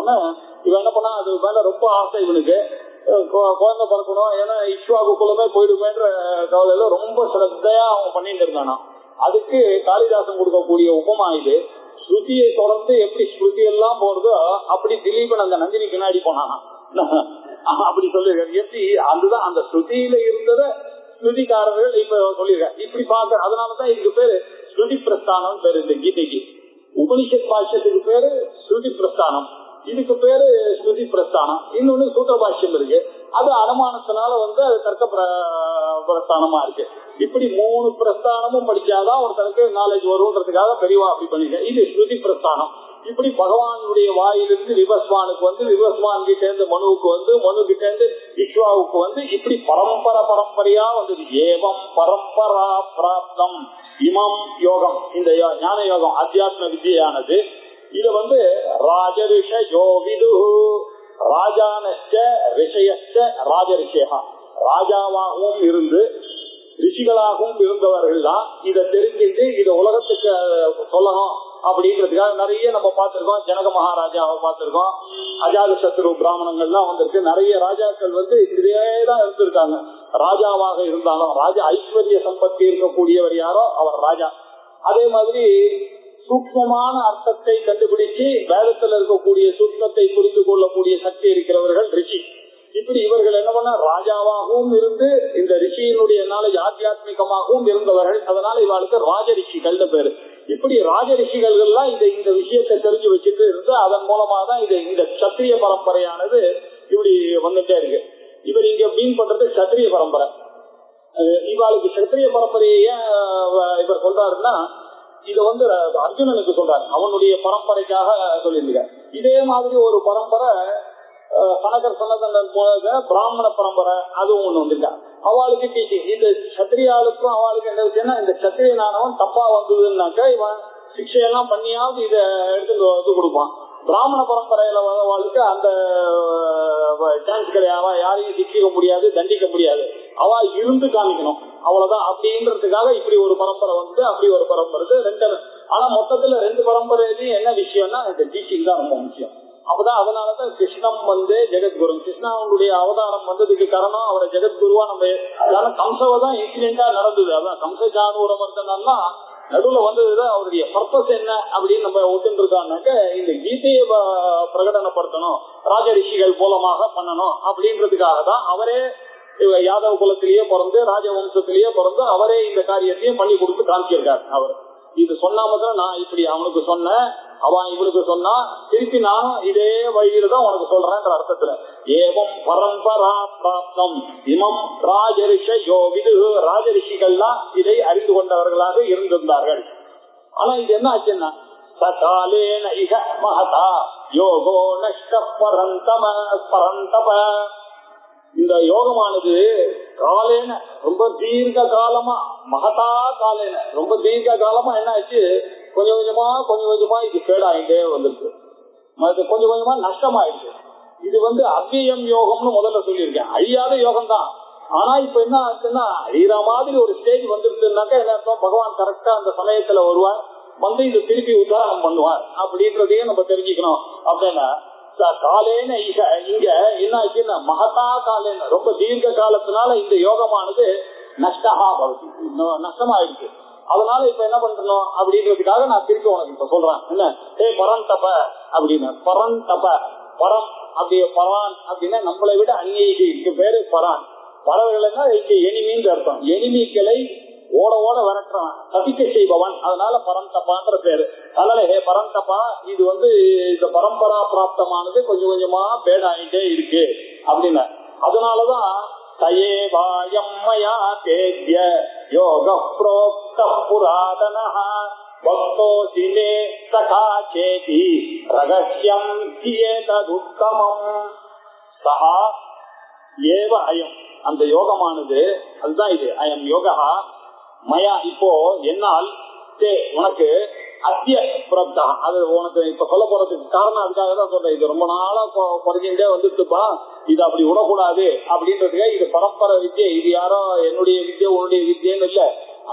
இவன் என்ன பண்ணா அது மேல ரொம்ப ஆசை இவனுக்கு, குழந்தை பிறக்கணும், ஏன்னா இக்ஷ்வாகு குலமே போயிடுமேன்ற கவலையில ரொம்ப சிரத்தையா அவன் பண்ணிட்டு இருந்தானா. அதுக்கு காளிதாசன் கொடுக்கக்கூடிய உபமா இது. ஸ்ருதியை தொடர்ந்து எப்படி ஸ்ருதி எல்லாம் போறதோ அப்படி திலீபன் அந்த நந்தினி பின்னாடி போனானா அப்படி சொல்லிருக்காரு. எப்படி அதுதான் அந்த ஸ்ருதியில இருந்தத ஸ்ருதிக்காரர்கள் இப்ப சொல்லிருக்காரு. இப்படி பார்க்க அதனாலதான் இதுக்கு பேரு ஸ்ருதி பிரஸ்தானம் பேரு. இந்த கீதைக்கு உபனிஷத் பாஷ்யத்துக்கு பேரு ஸ்ருதி பிரஸ்தானம், இதுக்கு பேரு ஸ்ருதி பிரஸ்தானம். இன்னொன்னு சூத்திர பாஷ்யம் இருக்கு, அது அனுமானத்தினால வந்து அது தர்க்க பிரஸ்தானமா இருக்கு. இப்படி 3 பிரஸ்தானமும் படிச்சாதான் ஒருத்தருக்கு நாலேஜ் வரும்ன்றதுக்காக பெரியவா அப்படி பண்ணிருக்கேன். இது ஸ்ருதி பிரஸ்தானம். இப்படி பகவானுடைய வாயிலிருந்து விவஸ்வானுக்கு வந்து, விவஸ்வான் கிட்ட இருந்து மனுவுக்கு வந்து, மனு கிட்ட இருந்து இக்ஷ்வாவுக்கு வந்து, இப்படி பரம்பரையா வந்தது. ஏவம் பரம்பரா பிராப்தம் இமம் யோகம், இந்த ஞான யோகம் அத்தியாத்ம வித்யானது இது ராஜரிஷயோ விது ராஜானச்ச ரிஷயச்ச ராஜரிஷயா, ராஜாவாகவும் இருந்து ரிஷிகளாகவும் இருந்தவர்கள் தான் இதை தெரிஞ்சுட்டு இதை உலகத்துக்கு சொல்லணும் அப்படிங்கிறதுக்காக நிறைய நம்ம பார்த்திருக்கோம். ஜனக மகாராஜாவை பார்த்திருக்கோம், அஜாத சத்ரு பிராமணங்கள்லாம் வந்திருக்கு. நிறைய ராஜாக்கள் இதேதான் இருந்திருக்காங்க. ராஜாவாக இருந்தாலும் ராஜா ஐஸ்வர்ய சம்பத்தி இருக்கக்கூடியவர் யாரோ அவர் ராஜா. அதே மாதிரி சூக்மமான அர்த்தத்தை கண்டுபிடிச்சு வேதத்தில் இருக்கக்கூடிய சூக்மத்தை புரிந்து கொள்ளக்கூடிய சக்தி இருக்கிறவர்கள் ரிஷி. இப்படி இவர்கள் என்ன பண்ண ராஜாவாகவும் இருந்து இந்த ரிஷியினுடைய நாளை ஆத்தியாத்மிகமாகவும் இருந்தவர்கள். அதனால இவளுக்கு ராஜரிஷிகள் பேரு. இப்படி ராஜரிஷிகள்லாம் இந்த விஷயத்தை தெரிஞ்சு வச்சுட்டு இருந்து அதன் மூலமா தான் இந்த சத்திரிய பரம்பரையானது இப்படி வந்துட்டே இருக்கு. இவர் இங்க மீன் பண்றது சத்திரிய பரம்பரை. இவாளுக்கு சத்திரிய பரம்பரையை இவர் சொல்றாருன்னா இத அர்ஜுனனுக்கு சொல்றாரு, அவனுடைய பரம்பரைக்காக சொல்லியிருக்கார். இதே மாதிரி ஒரு பரம்பரை சனகர் சனதன் பிராமண பரம்பரை அதுவும் ஒண்ணு வந்திருக்கா. அவளுக்கு டீச்சிங். இந்த சத்திரியாளுக்கும் அவளுக்கு என்ன விஷயம்னா, இந்த சத்திரியனானவன் தப்பா வந்ததுன்னாக்கா இவன் சிக்ஷையெல்லாம் பண்ணியாவது இதை எடுத்து கொடுப்பான். பிராமண பரம்பரையில அவளுக்கு அந்த சான்ஸ் கிடையாது. யாரையும் சிக்கிக்க முடியாது, தண்டிக்க முடியாது. அவ இருந்து காமிக்கணும், அவ்வளவுதான். அப்படின்றதுக்காக இப்படி ஒரு பரம்பரை அப்படி ஒரு பரம்பரை ரெண்டு. ஆனா மொத்தத்துல ரெண்டு பரம்பரையிலையும் என்ன விஷயம்னா இந்த டீச்சிங் தான் ரொம்ப முக்கியம். அப்பதான் அதனாலதான் கிருஷ்ணம் ஜெகத்குரு. கிருஷ்ணனுடைய அவதாரம் வந்ததுக்கு காரணம் அவரை ஜெகத்குருவா நம்ம கம்சவை தான் இன்சிடென்டா நடந்தது. அதான் கம்ச ஜானூரமர்த்தனா நடுவுல வந்ததுதான் அவருடைய பர்பஸ் என்ன அப்படின்னு நம்ம ஒத்துட்டு இருக்காங்க. இந்த கீதையை பிரகடனப்படுத்தணும், ராஜரிஷிகள் மூலமாக பண்ணணும் அப்படின்றதுக்காக தான் அவரே யாதவ குலத்திலேயே பிறந்து ராஜவம்சத்திலேயே பிறந்து அவரே இந்த காரியத்தையும் பண்ணி கொடுத்து காமிச்சிருக்காரு. அவர் இது சொன்னாமதான் நான் இப்படி அவனுக்கு சொன்னேன், அவன் இவனுக்கு சொன்னா, திருப்பி நானும் இதே வழியில தான் உனக்கு சொல்றேன்ற அர்த்தத்துல ஏவம் பரம்பரா பிராப்தம் இமம் ராஜரிஷயோ விது. ராஜரிஷிகள்லாம் இதை அறிந்து கொண்டவர்களாக இருந்திருந்தார்கள். ஆனா இது என்ன ஆச்சுன்னா சகாலேன இக மகதா யோகோ நஷ்ட பரந்தப. இந்த யோகமானது காலேன ரொம்ப தீர்க்க காலமா, மகதா காலேன ரொம்ப தீர்க்க காலமா என்ன ஆச்சு, கொஞ்சம் கொஞ்சமா இது ஃபேட் ஆகிட்டே வந்துருக்கு. கொஞ்சம் கொஞ்சமா நஷ்டமாயிடுச்சு. இது அவ்வியம் யோகம்னு முதல்ல சொல்லியிருக்கேன். அழியாத யோகம் தான். ஆனா இப்ப என்ன ஆச்சுன்னா அழிகிற மாதிரி ஒரு ஸ்டேஜ் வந்துருக்குனாக்கா என்ன அர்த்தம், பகவான் கரெக்டா அந்த சமயத்துல வருவார், இது திருப்பி உத்தாரணம் பண்ணுவார் அப்படின்றதையும் நம்ம தெரிஞ்சுக்கணும். அப்படின்னா காலேன இங்க என்ன ஆச்சுன்னா மகதா காலேன ரொம்ப தீர்க்க காலத்தினால இந்த யோகமானது நஷ்டமாயிடுச்சு. அதனால இப்ப என்ன பண்றோம் அப்படின்றதுக்காக நான் திருப்பி உனக்கு இப்ப சொல்றேன். என்ன பரந்தப அப்படின்னு, பரந்தப பரம் அப்படியே பரான் அப்படின்னா நம்மளை விட அந்நியக்கு பேரு பரான். பறவைகள்னா இங்க எனிமின்னு அர்த்தம். எனிமிகளை ஓட ஓட விரட்டுறவன், சதிக்க செய்பவன். அதனால பரந்தபான்ற பேரு. அதனால பரந்தபா இது இந்த பரம்பரா பிராப்தமானது கொஞ்சம் கொஞ்சமா பேடாயிட்டே இருக்கு அப்படின்னு. அதனாலதான் தயேவாயம் மயா தேத்ய யோக ப்ரோக்த புராதனஹ பக்தோசி மே சகா சேதி ரகஸ்யம் ஏததுத்தமம் சஹா ஏவ அயம். அந்த யோகமானது அதுதான் இது. அயம் யோகா மயா இப்போ என்னால் உனக்கு அத்திய புரப்தா. அது உனக்கு இப்ப சொல்ல போறதுக்கு காரணம் அதுக்காக தான் சொல்றேன். இது ரொம்ப நாளா குறைஞ்சிட்டே வந்துட்டுப்பா, இது அப்படி விடக்கூடாது அப்படின்றதுக்கு. இது பரம்பரை வித்தியை, இது யாரோ என்னுடைய வித்தியை உன்னுடைய வித்தியன்னு இல்ல.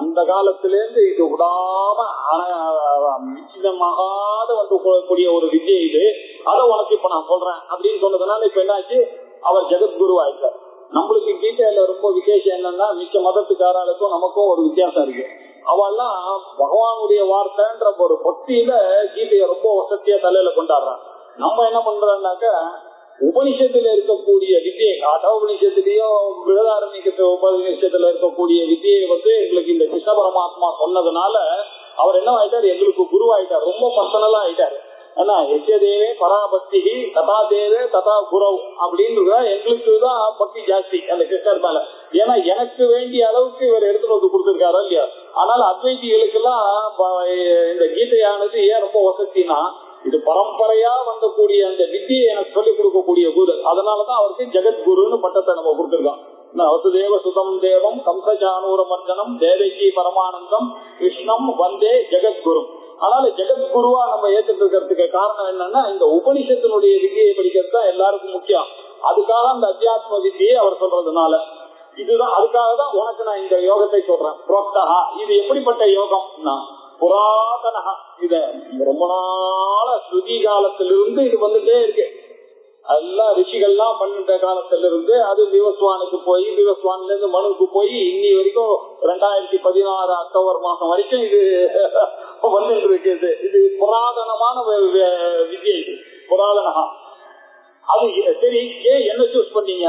அந்த காலத்துல இருந்து இது விடாம நிச்சயமாகாத கூடிய ஒரு வித்தியை இது. அதை உனக்கு இப்ப நான் சொல்றேன் அப்படின்னு சொன்னதுனால இப்ப என்னாச்சு, அவர் ஜெகத்குரு ஆயிட்டார். நம்மளுக்கு கீதையில ரொம்ப விசேஷம் என்னன்னா, மிச்ச மதத்துக்காரர்களுக்கும் நமக்கும் ஒரு வித்தியாசம் இருக்கு. அவெல்லாம் பகவானுடைய வார்த்தைன்ற ஒரு பக்தியில கீதையை ரொம்ப வசதியா தலையில கொண்டாடுறான். நம்ம என்ன பண்றோம்னாக்க உபனிஷத்துல இருக்கக்கூடிய வித்தியை, உபனிஷத்துலயும் பிருகதாரண்யத்து உபனிஷத்துல இருக்கக்கூடிய வித்தியை எங்களுக்கு இந்த கிருஷ்ண பரமாத்மா சொன்னதுனால அவர் என்ன ஆயிட்டாரு, எங்களுக்கு குரு ஆயிட்டார், ரொம்ப பர்சனலா ஆயிட்டாரு. ஆனா எச்சதேவே பராபக்தி ததா தேவே ததா குரவ் அப்படின்னு எங்களுக்குதான் பக்தி ஜாஸ்தி அந்த கிருஷ்ணர் மேல. ஏன்னா எனக்கு வேண்டிய அளவுக்கு இவர் எடுத்துட்டு வந்து கொடுத்துருக்காரோ இல்லையா. அதனால அத்வைதிகளுக்கு எல்லாம் இந்த கீதையானது ஏன் ரொம்ப வசதினா, இது பரம்பரையா வந்தக்கூடிய அந்த வித்தியை எனக்கு சொல்லிக் கொடுக்கக்கூடிய குரு. அதனாலதான் அவருக்கு ஜெகத்குருன்னு பட்டத்தை நம்ம கொடுத்துருக்கோம். வசுதேவ சுதம் தேவம் கம்சஜானூரமர்ஜனம் தேவகி பரமானந்தம் கிருஷ்ணம் வந்தே ஜெகத்குரு. அதனால ஜெகத்குருவா நம்ம ஏத்துட்டு இருக்கிறதுக்கு காரணம் என்னன்னா இந்த உபனிஷத்தினுடைய வித்தியை படிக்கிறது தான் எல்லாருக்கும் முக்கியம். அதுக்காக அந்த அத்தியாத்ம வித்தியை அவர் சொல்றதுனால இதுதான், அதுக்காக தான் உனக்கு நான் இந்த யோகத்தை சொல்றேன். புரோக்தஹா, இது எப்படிப்பட்ட யோகம்னா புராதனஹா, இது ரொம்ப நாள ஸ்ருதி காலத்திலிருந்து இது வந்துட்டே இருக்கு. எல்லாம் ரிஷிகள்லாம் பண்ணிட்ட காலத்துல இருந்து அது விவஸ்வானுக்கு போய் விவஸ்வான்ல இருந்து மனுக்கு போய் இன்னி வரைக்கும் 2016 அக்டோபர் மாசம் வரைக்கும் இது வந்துட்டு இருக்குது. இது புராதனமான வித்யை, இது புராதனஹா. அது சரி, ஏன் என்ன சூஸ் பண்ணீங்க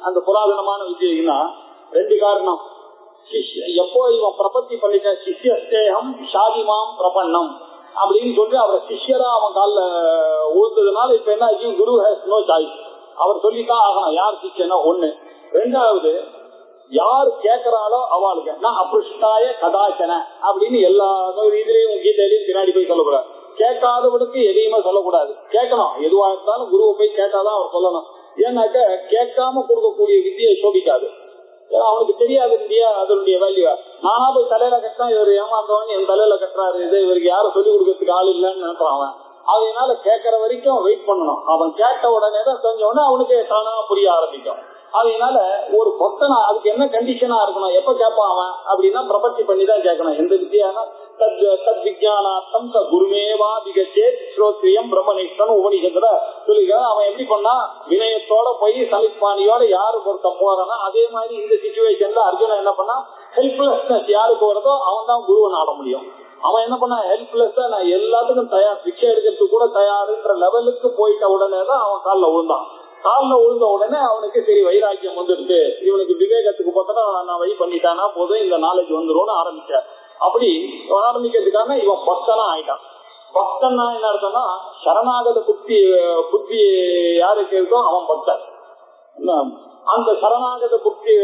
அந்த புராதனமான வித்யைன்னா? ரெண்டு காரணம். எப்போ இவன் பிரபத்தி பண்ணிட்ட சிஷ்யஸ்தேகம் ஷாதிமாம் பிரபன்னம் அப்படின்னு சொல்லி அவரை சிஷ்யரா அவன் காலில் ஊழ்ந்ததுனால இப்ப என்ன ஆச்சு, குரு ஹேஸ் நோ சாய்ஸ், அவர் சொல்லித்தான் ஆகணும் யார் சிஷ்யனா. ஒண்ணு. ரெண்டாவது, யார் கேட்கிறாளோ அவளுக்கு நான் அப்ருஷ்டாய கதாச்சன அப்படின்னு எல்லா இதுலயும் கீதையிலையும் பின்னாடி போய் சொல்லக்கூடாது. கேட்காதவனுக்கு எதையுமே சொல்லக்கூடாது, கேட்கணும். எதுவா இருந்தாலும் குருவை போய் கேட்டாதான் அவர் சொல்லணும். ஏன்னாக்க கேட்காம கொடுக்கக்கூடிய வித்தியை சோபிக்காது, அவனுக்கு தெரியாது இல்லையா அதனுடைய வேல்யூ. நானா போய் தலையில கட்டினா இவர் ஏமாந்தவன் என் தலையில கட்டுறாரு, இது இவருக்கு யாரும் சொல்லிக் கொடுக்கறதுக்கு ஆள் இல்லைன்னு நினைப்பான் அவன். அதனால கேட்கற வரைக்கும் வெயிட் பண்ணணும். அவன் கேட்ட உடனே தான் தெரிஞ்ச உடனே அவனுக்கு தானா புரிய ஆரம்பிக்கும். அதனால ஒரு பக்தனா அதுக்கு என்ன கண்டிஷனா இருக்கணும், எப்ப கேட்பான் அவன் அப்படின்னா பிரபத்தி பண்ணி தான் கேட்கணும். எந்த வித்தியானா தத் விஜயானார்த்தம் ச குருமேவா விகச்சே ஸ்ரோத்ரியம் பிரம்மனிஷ்டன் உபனிஷத்துல சொல்லிக்கிறான். அவன் எப்படி பண்ணா, வினயத்தோட போய் சமிஸ்பானியோட யாரு பொருத்தம் போறானா அதே மாதிரி இந்த சிச்சுவேஷன்ல அர்ஜுனன் என்ன பண்ணா, ஹெல்ப்லெஸ்னஸ் யாருக்கு வருதோ அவன் தான் குருவை நாட முடியும். அவன் என்ன பண்ணா, ஹெல்ப்லெஸ்ஸா நான் எல்லாத்துக்கும் தயார், பிச்சை எடுக்கிறதுக்கு கூட தயாருன்ற லெவலுக்கு போயிட்ட உடனே தான் அவன் காலில் விழுந்தான். காலில் விழுந்த உடனே அவனுக்கு சரி வைராக்கியம் வந்துடுது, இவனுக்கு விவேகத்துக்கு பார்த்தா நான் வழி பண்ணிட்டானா போதும் இந்த நாலேஜ் வந்துரும்னு ஆரம்பிச்சார். அப்படி ஆரம்பிக்கிறதுக்காக இவன் பக்தனா ஆயிட்டான். பக்தன்னா என்ன அர்த்தம்னா, சரணாகத புத்தி யாருக்கு இருக்கோ அவன் பக்தன். அந்த சரணாகத புத்தி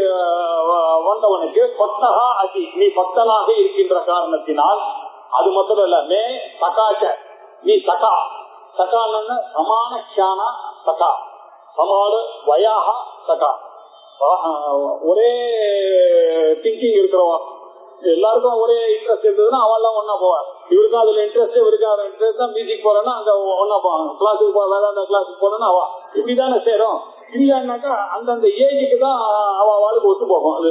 வந்தவனுக்கு பக்தகா அதி, நீ பக்தனாக இருக்கின்ற காரணத்தினால் அது மட்டும் இல்ல, மே சகாச்ச, நீ சகா. சகான்னு சமான க்ஷானா சகா, சமான வயாக சகா. ஒரே திங்கிங் இருக்கிறவன், எல்லாருக்கும் ஒரே இன்ட்ரெஸ்ட் இருந்ததுன்னா அவெல்லாம் ஒன்னா போவார். இவருக்கும் அதுல இன்ட்ரெஸ்ட், இவருக்கு அதுல இன்ட்ரெஸ்ட் தான். மியூசிக் போறேன்னா அங்க ஒன்னா போவாங்க, கிளாஸுக்கு போற வேதாந்த கிளாஸுக்கு போறேன்னா அவ இப்படிதானே சேரும். இல்லைன்னாக்கா அந்தந்த ஏஜுக்கு தான் அவளுக்கு ஒத்து போகும். அது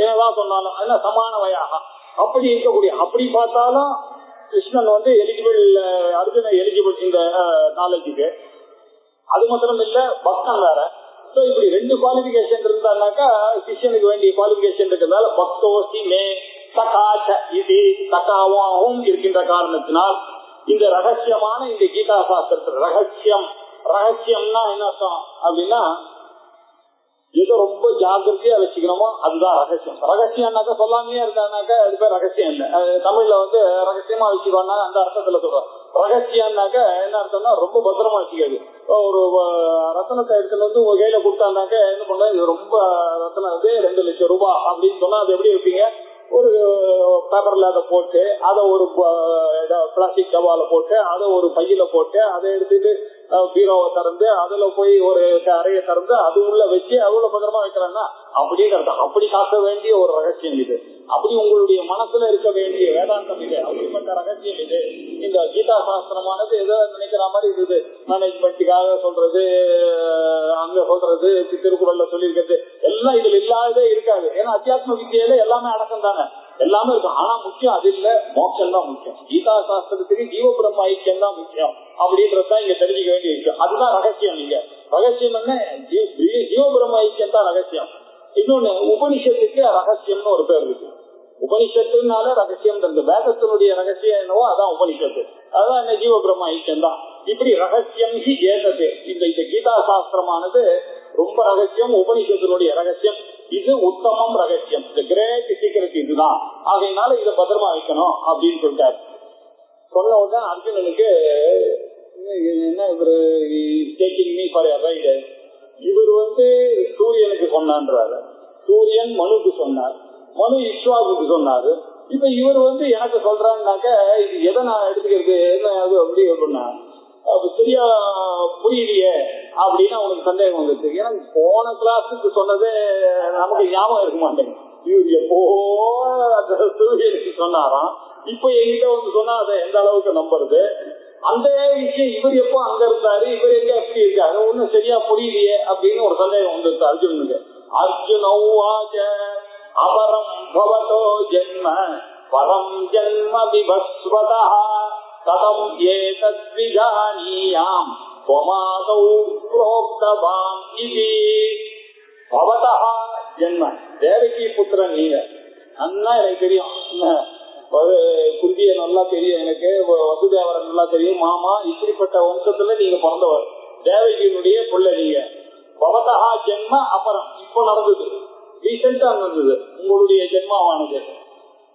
என்னதான் சொன்னாலும் அதெல்லாம் சமான வயாக அப்படி இருக்கக்கூடிய. அப்படி பார்த்தாலும் கிருஷ்ணன் வந்து எலிஜிபிள், அர்ஜுன எலிஜிபிள் இந்த நாலேஜுக்கு. அது மாத்திரம் இல்ல, பக்தன் வேற. சோ இப்படி ரெண்டு குவாலிபிகேஷன் இருந்தாக்கா சிஷ்யனுக்கு வேண்டிய குவாலிபிகேஷன் இருக்கிறதால பக்தோசி மே சகாச்ச இது சகாவாகவும் இருக்கின்ற காரணத்தினால் இந்த ரகசியமான இந்த கீதா சாஸ்திரத்தில் ரகசியம், ரகசியம்னா என்ன அர்த்தம் அப்படின்னா எதோ ரொம்ப ஜாகிரதையா வச்சுக்கணுமோ அதுதான் ரகசியம். ரகசியம்னாக்கா சொல்லாமையே இருந்தானாக்கா அது பேர் ரகசியம் இல்லை. தமிழ்ல வந்து ரகசியமா வச்சுக்கோன்னா அந்த அர்த்தத்துல சொல்றோம். ரகசியம்னாக்கா என்ன அர்த்தம்னா ரொம்ப பத்திரமா வச்சுக்காது. ஒரு ரத்தனத்தை எடுத்துட்டு வந்து உங்க கையில கொடுத்தானாக்கா என்ன பண்ண, இது ரொம்ப ரத்தனம் வந்து 2 லட்சம் ரூபாய் அப்படின்னு சொன்னா அது எப்படி வைப்பீங்க, ஒரு பேப்பர்ல அதை போட்டு அதை ஒரு பிளாஸ்டிக் டவால போட்டு அதை ஒரு பையில போட்டு அதை எடுத்துட்டு பீரோவை திறந்து அதுல போய் ஒரு அறையை திறந்து அது உள்ள வச்சு அவ்வளவு பத்திரமா வைக்கிறாங்கன்னா அப்படிங்கிறது. அப்படி காக்க வேண்டிய ஒரு ரகசியம் இது. அப்படி உங்களுடைய மனசுல இருக்க வேண்டிய வேதாந்தம் இது. அப்படிப்பட்ட ரகசியம் இது. இந்த கீதா சாஸ்திரமானது ஏதோ நினைக்கிற மாதிரி இருக்குது. மேனேஜ்மெண்ட்டுக்காக சொல்றது, அங்க சொல்றது, திருக்குறள்ல சொல்லியிருக்கிறது எல்லாம் இதுல இல்லாததே இருக்காது. ஏன்னா அத்தியாத்ம வித்தியில எல்லாமே அடக்கம் தானே, எல்லாமே இருக்கும். ஆனா முக்கியம் அது இல்ல, மோட்சம் தான் முக்கியம். கீதா சாஸ்திரத்துக்கு ஜீவ பிரம்ம ஐக்கியம் தான் முக்கியம் அப்படின்றதுதான் இங்க தெரிஞ்சுக்க வேண்டிய விஷயம். அதுதான் ரகசியம். நீங்க ரகசியம் என்ன, ஜீவ பிரம்ம ஐக்கியம் தான் ரகசியம். இன்னொன்னு உபனிஷத்துக்கு ரகசியம்னு ஒரு பேர் இருக்கு. உபனிஷத்துனால ரகசியம் இருக்கு. வேதத்தினுடைய ரகசியம் என்னவோ அதான் உபனிஷத்து. அதுதான் என்ன, ஜீவ பிரம்ம ஐக்கியம் தான். இப்படி ரகசியம் ஏதது இந்த கீதா சாஸ்திரமானது ரொம்ப ரகசியம். உபனிஷத்தினுடைய ரகசியம் இது உத்தமம் ரகசியம். இந்த கிரேட் சீக்கிரட் இதுதான். ஆகையினால இதை பத்திரமா வைக்கணும் அப்படின்னு சொல்லிட்டாரு. சொன்ன உடனே அர்ஜுனனுக்கு என்ன, இவரு taking me for a ride. இவர் வந்து சூரியனுக்கு சொன்னான்றாரு, சூரியன் மனுக்கு சொன்னார், மனு இஸ்வாவுக்கு சொன்னாரு. இப்ப இவர் வந்து எனக்கு சொல்றாருனாக்க இது எதை நான் எடுத்துக்கிறது, என்ன அது அப்படி அப்படின்னா சரியா புரியலையே அப்படின்னு அவனுக்கு சந்தேகம் வந்துச்சு. எனக்கு போன கிளாஸுக்கு சொன்னதே நமக்கு ஞாபகம் இருக்க மாட்டேங்குது. இவர் எப்போ அந்த சூரியனுக்கு சொன்னாராம், இப்ப எங்கிட்ட வந்து சொன்னா அதை எந்த அளவுக்கு நம்புறது? அந்த விஷயம் இவர் எப்போ அங்க இருந்தாரு, இவர் எங்க எப்படி இருக்காரு, ஒன்னும் சரியா புரியலையே அப்படின்னு ஒரு சந்தேகம் வந்துருக்கு அர்ஜுனுக்கு. அர்ஜுனவாச்ச அபரம் பவதோ ஜென்ம பரம் ஜென்ம விபஸ்வதா கதம் ஏதத் விஜானியாம் த்வமாதௌ ப்ரோக்தவான் இதி. பவதா ஜென்ம, தேவகி புத்திரன் நீங்க, அண்ணா எனக்கு தெரியும், குந்திய நல்லா தெரியும், எனக்கு வசுதேவரன் நல்லா தெரியும், மாமா இப்படிப்பட்ட வம்சத்துல நீங்க பிறந்தவர், தேவகியினுடைய பிள்ளை நீங்க. பவதா ஜென்ம அபரம், இப்ப நடந்தது, ரீசெண்டா நடந்தது உங்களுடைய ஜென்மாவானது.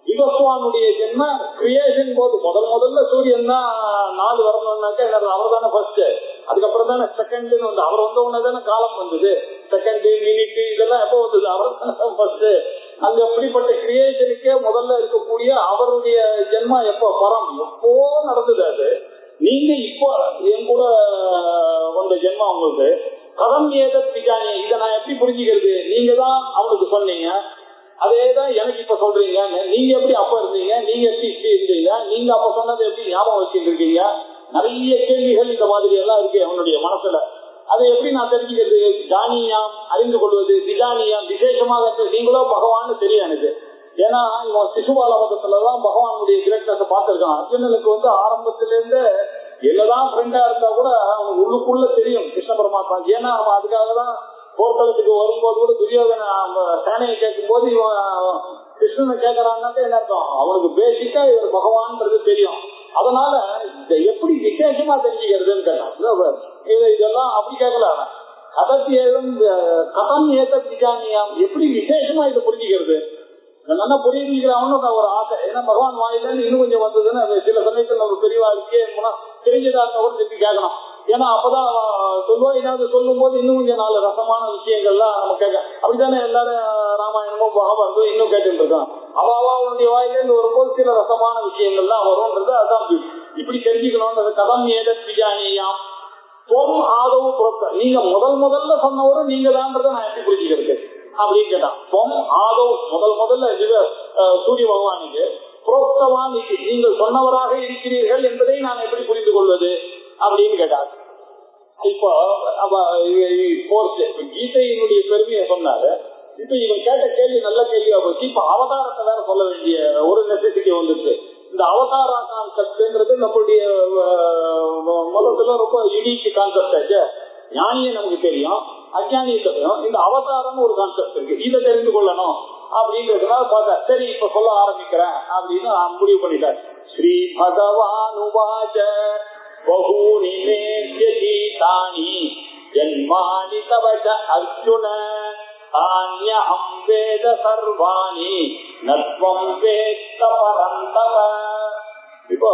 விபஸ்வானுடைய ஜென்ம கிரியேஷன் போது முதல்ல சூரியன் தான் 4 வரணும்னாக்கா அவர் தானே ஃபர்ஸ்ட், அதுக்கப்புறம் தானே செகண்ட் வந்து, அவர் வந்த உடனே தானே காலம் வந்தது, செகண்ட் மினிட் இதெல்லாம் எப்போ வந்தது, அவர் தானே ஃபர்ஸ்ட். அங்க அப்படிப்பட்ட கிரியேஷனுக்கே முதல்ல இருக்கக்கூடிய அவருடைய ஜென்மா எப்போ, பரம் எப்போ நடந்தது. அது நீங்க இப்போ என் கூட வந்த ஜென்மா உங்களுக்கு. கதம் ஏதத் விஜானி, இதை நான் எப்படி புரிஞ்சுக்கிறது? நீங்க தான் அவனுக்கு சொன்னீங்க, அதேதான் எனக்கு இப்ப சொல்றீங்க. நீங்க எப்படி அப்ப இருந்தீங்க, நீங்க எப்படி இப்படி இருந்தீங்க, நீங்க அப்ப சொன்னதை எப்படி ஞாபகம் வச்சுட்டு இருக்கீங்க? நிறைய கேள்விகள் இந்த மாதிரி எல்லாம் இருக்கு அவனுடைய மனசுல. அதை எப்படி நான் தெரிஞ்சுக்கிறது? ஜானியாம் அறிந்து கொள்வது, விஜானியாம் விசேஷமாக. நீங்களோ பகவான்னு தெரியும் எனக்கு, ஏன்னா இவன் சிசுபாலவகத்துலதான் பகவானுடைய கிரேட்னஸை பார்த்திருக்கான். அர்ஜுனனுக்கு வந்து ஆரம்பத்திலிருந்து என்னதான் ஃப்ரெண்டா இருந்தா கூட அவனுக்கு உள்ளுக்குள்ள தெரியும் கிருஷ்ண பரமாத்மா. ஏன்னா அவன் அதுக்காக தான் போர்க்களத்துக்கு வரும்போது கூட துரியோதன சேனையை கேட்கும் போது இவன் கிருஷ்ணனை கேட்கறான்னாக்க என்ன அர்த்தம், அவனுக்கு பேசிக்கா இவர் பகவான்ன்றது தெரியும். அதனால இதை எப்படி விசேஷமா தெரிஞ்சுக்கிறதுன்னு கேட்டான். இதெல்லாம் அப்படி கேட்கல அவன். கதம் ஏத விஜானியாம், எப்படி விசேஷமா இதை புரிஞ்சுக்கிறது? நல்லா புரிஞ்சுக்கிறான்னு ஒரு ஆசை. ஏன்னா பகவான் வாயில இன்னும் கொஞ்சம் வந்ததுன்னு அது சில சமயத்தில் நம்ம பெரியவா இருக்கே தெரிஞ்சதா கூட திருப்பி கேட்கணும். ஏன்னா அப்பதான் சொல்லுவோம், ஏதாவது சொல்லும் போது இன்னும் கொஞ்சம் 4 ரசமான விஷயங்கள்லாம் நம்ம கேட்க. அப்படித்தானே எல்லாரும் ராமாயணமும் பகவானும் இன்னும் கேட்டுட்டு இருக்கான். அவனுடைய வாயிலிருந்து வரும்போது சில ரசமான விஷயங்கள்லாம் வரும்ன்றது அதான் இப்படி தெரிஞ்சுக்கணும்ன்றது. கதம் ஏதத் விஜானியாம் தொம் ஆதவு புறத்த, நீங்க முதல்ல சொன்னவரும் நீங்க தான்றதை நான் எப்படி புரிஞ்சுக்கிறது அப்படின்னு கேட்டான். தொம் ஆதவ், முதல்ல சூரிய பகவானுக்கு புரோக்தவான், நீங்கள் சொன்னவராக இருக்கிறீர்கள் என்பதை நான் எப்படி புரிந்து கொள்வது அப்படின்னு கேட்டார். இப்போ கீதையினுடைய பெருமையை சொன்னாரு. இப்ப இவன் கேட்ட கேள்வி நல்ல கேள்வியா போச்சு. இப்ப அவதாரத்தை வேற சொல்ல வேண்டிய ஒரு நெசசிட்டி வந்துச்சு. இந்த அவதாரா கான்செப்ட்ன்றது நம்மளுடைய முதல்ல ரொம்ப யூனிக் கான்செப்ட் ஆச்சு. ஞானியை நமக்கு தெரியும், அஜானியை தெரியும், இந்த அவதாரம் ஒரு கான்செப்ட் இருக்கு, இதை தெரிந்து கொள்ளணும் அப்படின்றதுனால பார்த்தா சரி இப்ப சொல்ல ஆரம்பிக்கிறேன் அப்படின்னு முடிவு பண்ணிட்டார். ஸ்ரீ பகவான் உவாச்ச பகூனி மே வ்யதீதானி ஜன்மானி தவச அர்ஜுன தான்யஹம் வேத சர்வாணி நத்வம் வேத்த பரந்தவ. இப்போ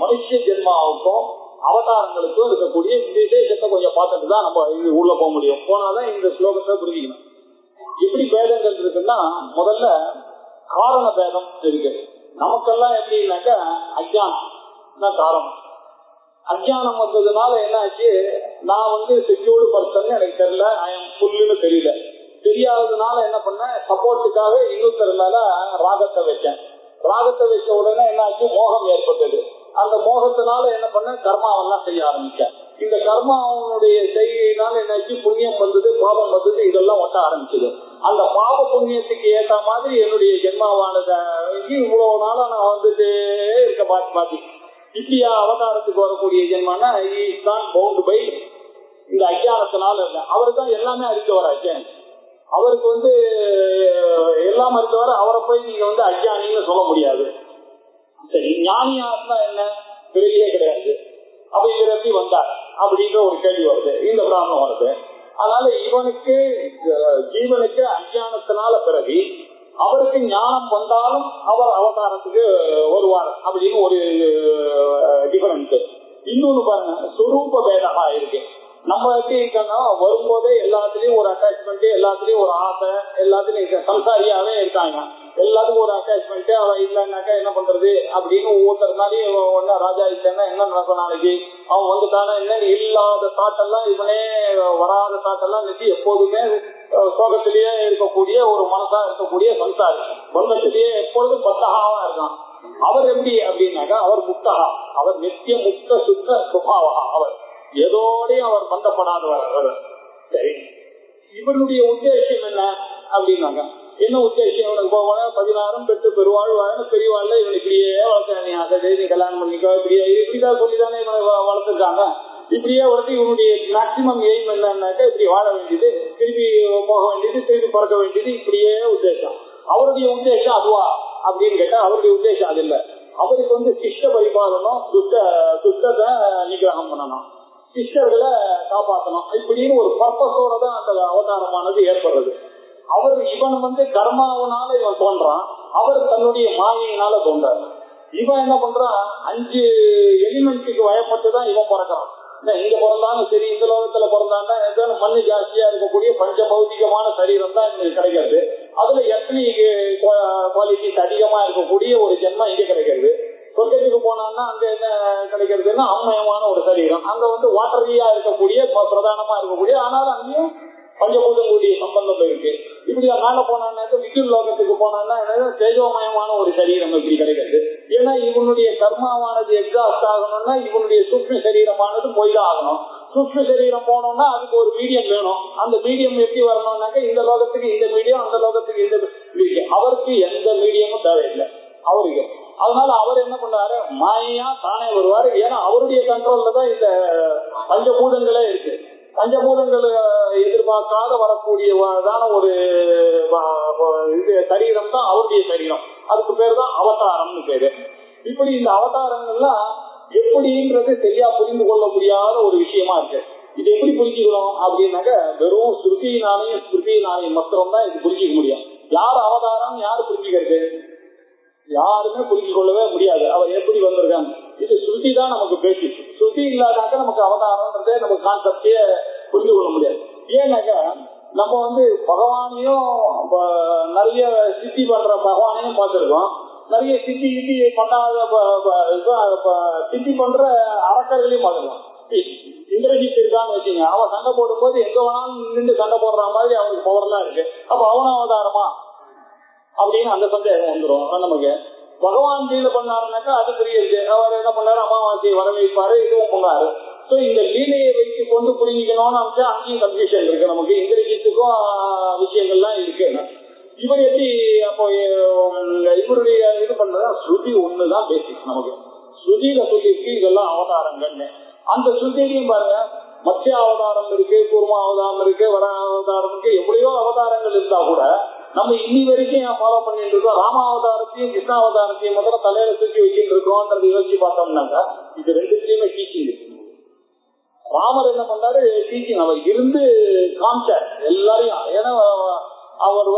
மனுஷ ஜென்மாவுக்கும் அவதாரங்களுக்கும் இருக்கக்கூடிய விசேஷத்தை கொஞ்சம் பார்த்துட்டு தான் நம்ம உள்ள போக முடியும். போனாதான் இந்த ஸ்லோகத்தை புரிஞ்சுக்கணும். எப்படி பேதங்கள் இருக்குன்னா, முதல்ல காரண பேதம் இருக்கு. நமக்கெல்லாம் எப்படின்னாக்கா அஜ்ஞானம் காரணம். அஜ்ஞானம் வந்ததுனால என்ன ஆச்சு, நான் வந்து செக்யூர்டு பர்சன் எனக்கு தெரியல, புல்லுன்னு தெரியல. தெரியாததுனால என்ன பண்ணேன், சப்போர்ட்டுக்காக இன்னொருத்தர் மேல ராகத்தை வச்சேன். ராகத்தை வச்ச உடனே என்ன ஆச்சு, மோகம் ஏற்பட்டது. அந்த மோகத்தினால என்ன பண்ண, கர்மாவெல்லாம் செய்ய ஆரம்பிச்சேன். இந்த கர்மாவனுடைய செய்கையினால என்னாச்சு, புண்ணியம் வந்தது, பாவம் வந்தது, இதெல்லாம் ஒட்ட ஆரம்பிச்சது. அந்த பாவ புண்ணியத்துக்கு ஏற்ற மாதிரி என்னுடைய ஜென்மாவானது இவ்வளவு நாளா நான் வந்துட்டு இருக்க மாத்தி இப்படியா அவதாரத்துக்கு வரக்கூடிய ஜென்மானா தான் பவுண்ட் பை இந்த அஜ்ஞானத்தினால இல்லை. அவரு தான் எல்லாமே அறிந்தவராச்சே. அவருக்கு வந்து எல்லாம் அறிந்தவர, அவரை போய் நீங்க வந்து அஜ்ஞானின்னு சொல்ல முடியாது. சரி, ஞானியா இருந்தா என்ன, பெரிய கிடையாது. அப்ப இவர் எப்படி வந்தார் அப்படின்ற ஒரு கேள்வி வருது, இந்த பிராமணம் வருது. அதனால இவனுக்கு ஜீவனுக்கு அஞ்ஞானத்தினால பிறகு அவருக்கு ஞானம் வந்தாலும் அவர் அவதாரத்துக்கு வருவார் அப்படின்னு ஒரு டிஃபரன்ஸ். இன்னொன்னு பாருங்க, சுரூப பேதமா இருக்கு. நம்ம எப்படி இருக்கோம்னா, வரும்போதே எல்லாத்துலயும் ஒரு அட்டாச்மெண்ட், எல்லாத்துலயும் ஒரு ஆசை, எல்லாத்துலயும் சம்சாரியாவே இருக்காங்க, எல்லாத்துக்கும் ஒரு அட்டாச்மெண்ட். அவன் இல்லைன்னாக்கா என்ன பண்றது அப்படின்னு ஒவ்வொருத்தருனாலையும் ஒன்னா ராஜா இல்லைன்னா என்ன நடக்கும், நாளைக்கு அவன் வந்துட்டானா என்னன்னு இல்லாத தாட்டெல்லாம் இவனே வராத தாட்டெல்லாம் நிறுத்தி எப்போதுமே சோகத்திலேயே இருக்கக்கூடிய ஒரு மனசா இருக்கக்கூடிய சம்சாரி, பந்தத்திலேயே எப்பொழுதும் பத்தகாவா இருக்கான். அவர் எப்படி அப்படின்னாக்கா அவர் முக்தகா, அவர் நித்திய முக்த சுத்த சுபாவா, அவர் எதோடையும் அவர் பந்தப்படாதவர் அவர். சரி, இவனுடைய உத்தேசம் என்ன அப்படின்னாங்க, என்ன உத்தேசம், இவனுக்கு போன 16 பெற்று பெருவாழ் வாழணும், பெரியவாழ்ல இவன் இப்படியே வளர்க்க, நீ அதை நீ கல்யாணம் பண்ணிக்கோ, இப்படியே இப்படிதான் சொல்லிதானே இவனை வளர்த்துருக்காங்க. இப்படியே வளர்த்து இவனுடைய மேக்சிமம் எய்ம் என்னன்னாக்கா இப்படி வாழ வேண்டியது, திருப்பி போக வேண்டியது, திருப்பி பிறக்க வேண்டியது, இப்படியே உத்தேசம். அவருடைய உத்தேசம் அதுவா அப்படின்னு கேட்டா அவருடைய உத்தேசம் அது இல்லை. அவருக்கு சிஷ்ட பரிபாலனம், துஷ்டத்தை நிகிரகம் பண்ணணும், சிஷ்டர்களை காப்பாற்றணும், இப்படின்னு ஒரு பர்பஸோட தான் அந்த அவதாரமானது ஏற்படுறது. இவன் கர்மாவனால இவன் தோன்றான், அவர் தன்னுடைய மாயினால தோன்றாரு. இவன் என்ன பண்றான், 5 எலிமெண்ட்டுக்கு வயப்பட்டுதான் இவன் பிறக்கிறான். இங்க பிறந்தாலும் சரி, இந்த லோகத்துல பிறந்தாண்டா ஏதாவது மண்ணு ஜாஸ்தியா இருக்கக்கூடிய பஞ்ச பௌதிகமான சரீரம் தான் இங்க கிடைக்கிறது. அதுல எத்தனிக் குவாலிட்டிஸ் அதிகமா இருக்கக்கூடிய ஒரு ஜென்மம் இங்க கிடைக்கிறது. சொர்க்கத்துக்கு போனான்னா அங்க என்ன கிடைக்கிறதுன்னா அம்மயமான ஒரு சரீரம், அங்க வாட்டரியா இருக்கக்கூடிய பிரதானமா இருக்கக்கூடிய, ஆனாலும் அங்கேயும் பஞ்சபூதங்களுடைய சம்பந்தம் இருக்கு. இப்படி மேல போனான்னாக்க வித்யுத் லோகத்துக்கு போனான்னா தேஜோமயமான ஒரு சரீரம் இப்படி கிடைக்கிறது. ஏன்னா இவனுடைய கர்மாவானது எக்ஸாஸ்ட் ஆகணும்னா இவனுடைய சூக்ஷ்ம சரீரமானது போய்தான் ஆகணும். சூக்ஷ்ம சரீரம் போனோம்னா அதுக்கு ஒரு மீடியம் வேணும். அந்த மீடியம் எப்படி வரணும்னாக்க இந்த லோகத்துக்கு இந்த மீடியம், அந்த லோகத்துக்கு இந்த மீடியம். அவருக்கு எந்த மீடியமும் தேவையில்லை அவருக்கு. அதனால அவர் என்ன பண்ணாரு, மாயா தானே வருவாரு. ஏன்னா அவருடைய கண்ட்ரோல்ல தான் இந்த பஞ்சபூதங்களே இருக்கு. பஞ்சபூதங்கள் எதிர்பார்க்காத வரக்கூடியதான ஒரு சரீரம் தான் அவருடைய சரீரம். அதுக்கு பேர் தான் அவதாரம்னு பேரு. இப்படி இந்த அவதாரங்கள்லாம் எப்படின்றது சரியா புரிந்து கொள்ள முடியாத ஒரு விஷயமா இருக்கு. இது எப்படி புரிஞ்சுக்கணும் அப்படின்னாக்க வெறும் ஸ்ருதியினாலையும் ஸ்மிருதியினாலையும் மாத்திரம் தான் இது புரிஞ்சிக்க முடியும். யார் அவதாரம் யாரு புரிஞ்சுக்கிறது, யாருமே புரிஞ்சு கொள்ளவே முடியாது. அவர் எப்படி வந்திருக்காங்க, இது ஸ்ருதி தான் நமக்கு பேசிக். ஸ்ருதி இல்லாதாக்க நமக்கு அவதாரம்ன்றதே நமக்கு கான்செப்டே புரிந்து கொள்ள முடியாது. ஏன்னாக்கா நம்ம பகவானையும் நிறைய சித்தி பண்ற பகவானையும் பார்த்திருக்கோம், நிறைய சித்தி பண்ணாத சித்தி பண்ற அரக்கர்களையும் பார்த்திருக்கோம். இந்திரஜித் இருக்கான்னு வச்சுங்க, அவன் சண்டை போடும் போது எங்க வேணாலும் நின்று சண்டை போடுற மாதிரி அவனுக்கு பவர்லாம் இருக்கு. அப்ப அவனும் அவதாரமா அப்படின்னு அந்த சந்தேகம் வந்துடும் நமக்கு. பகவான் லீல பண்ணாருனாக்கா அது தெரியுது. அவர் என்ன பண்ணாரு, அமாவாசையை வரவேற்பாரு, இதுவும் பண்ணாரு. சோ இந்த லீலையை வைத்து கொண்டு புரிஞ்சுக்கணும்னு நினைச்சா அங்கேயும் கன்ஃபியூஷன் இருக்கு நமக்கு. இந்திரஜித்துக்கும் விஷயங்கள்லாம் இருக்கு. இவர் எப்படி அப்போ இவருடைய இது பண்ணதா ஸ்ருதி ஒண்ணுதான் பேசிக் நமக்கு. ஸ்ருதியில சொல்லியிருக்கு இதெல்லாம் அவதாரங்கள்னு. அந்த ஸ்ருதியிலையும் பாருங்க, மத்திய அவதாரம் இருக்கு, கூர்ம அவதாரம் இருக்கு, வர அவதாரம் இருக்கு, எவ்வளையோ அவதாரங்கள் இருந்தா கூட நம்ம இன்னி வரைக்கும் ஏன் ஃபாலோ பண்ணிட்டு இருக்கோம், ராமாவதாரத்தையும் கிருஷ்ணாவதாரத்தையும் முதல்ல தலையில தூக்கி வச்சுட்டு இருக்கோம்ன்றதை யோசிச்சு பார்த்தோம்னாங்க இது ரெண்டுத்திலயுமே டீச்சிங் இருக்கு. ராமர் என்ன பண்ணாரு, டீச்சிங் அவர் இருந்து காமிச்சார் எல்லாரையும். ஏன்னா அவர்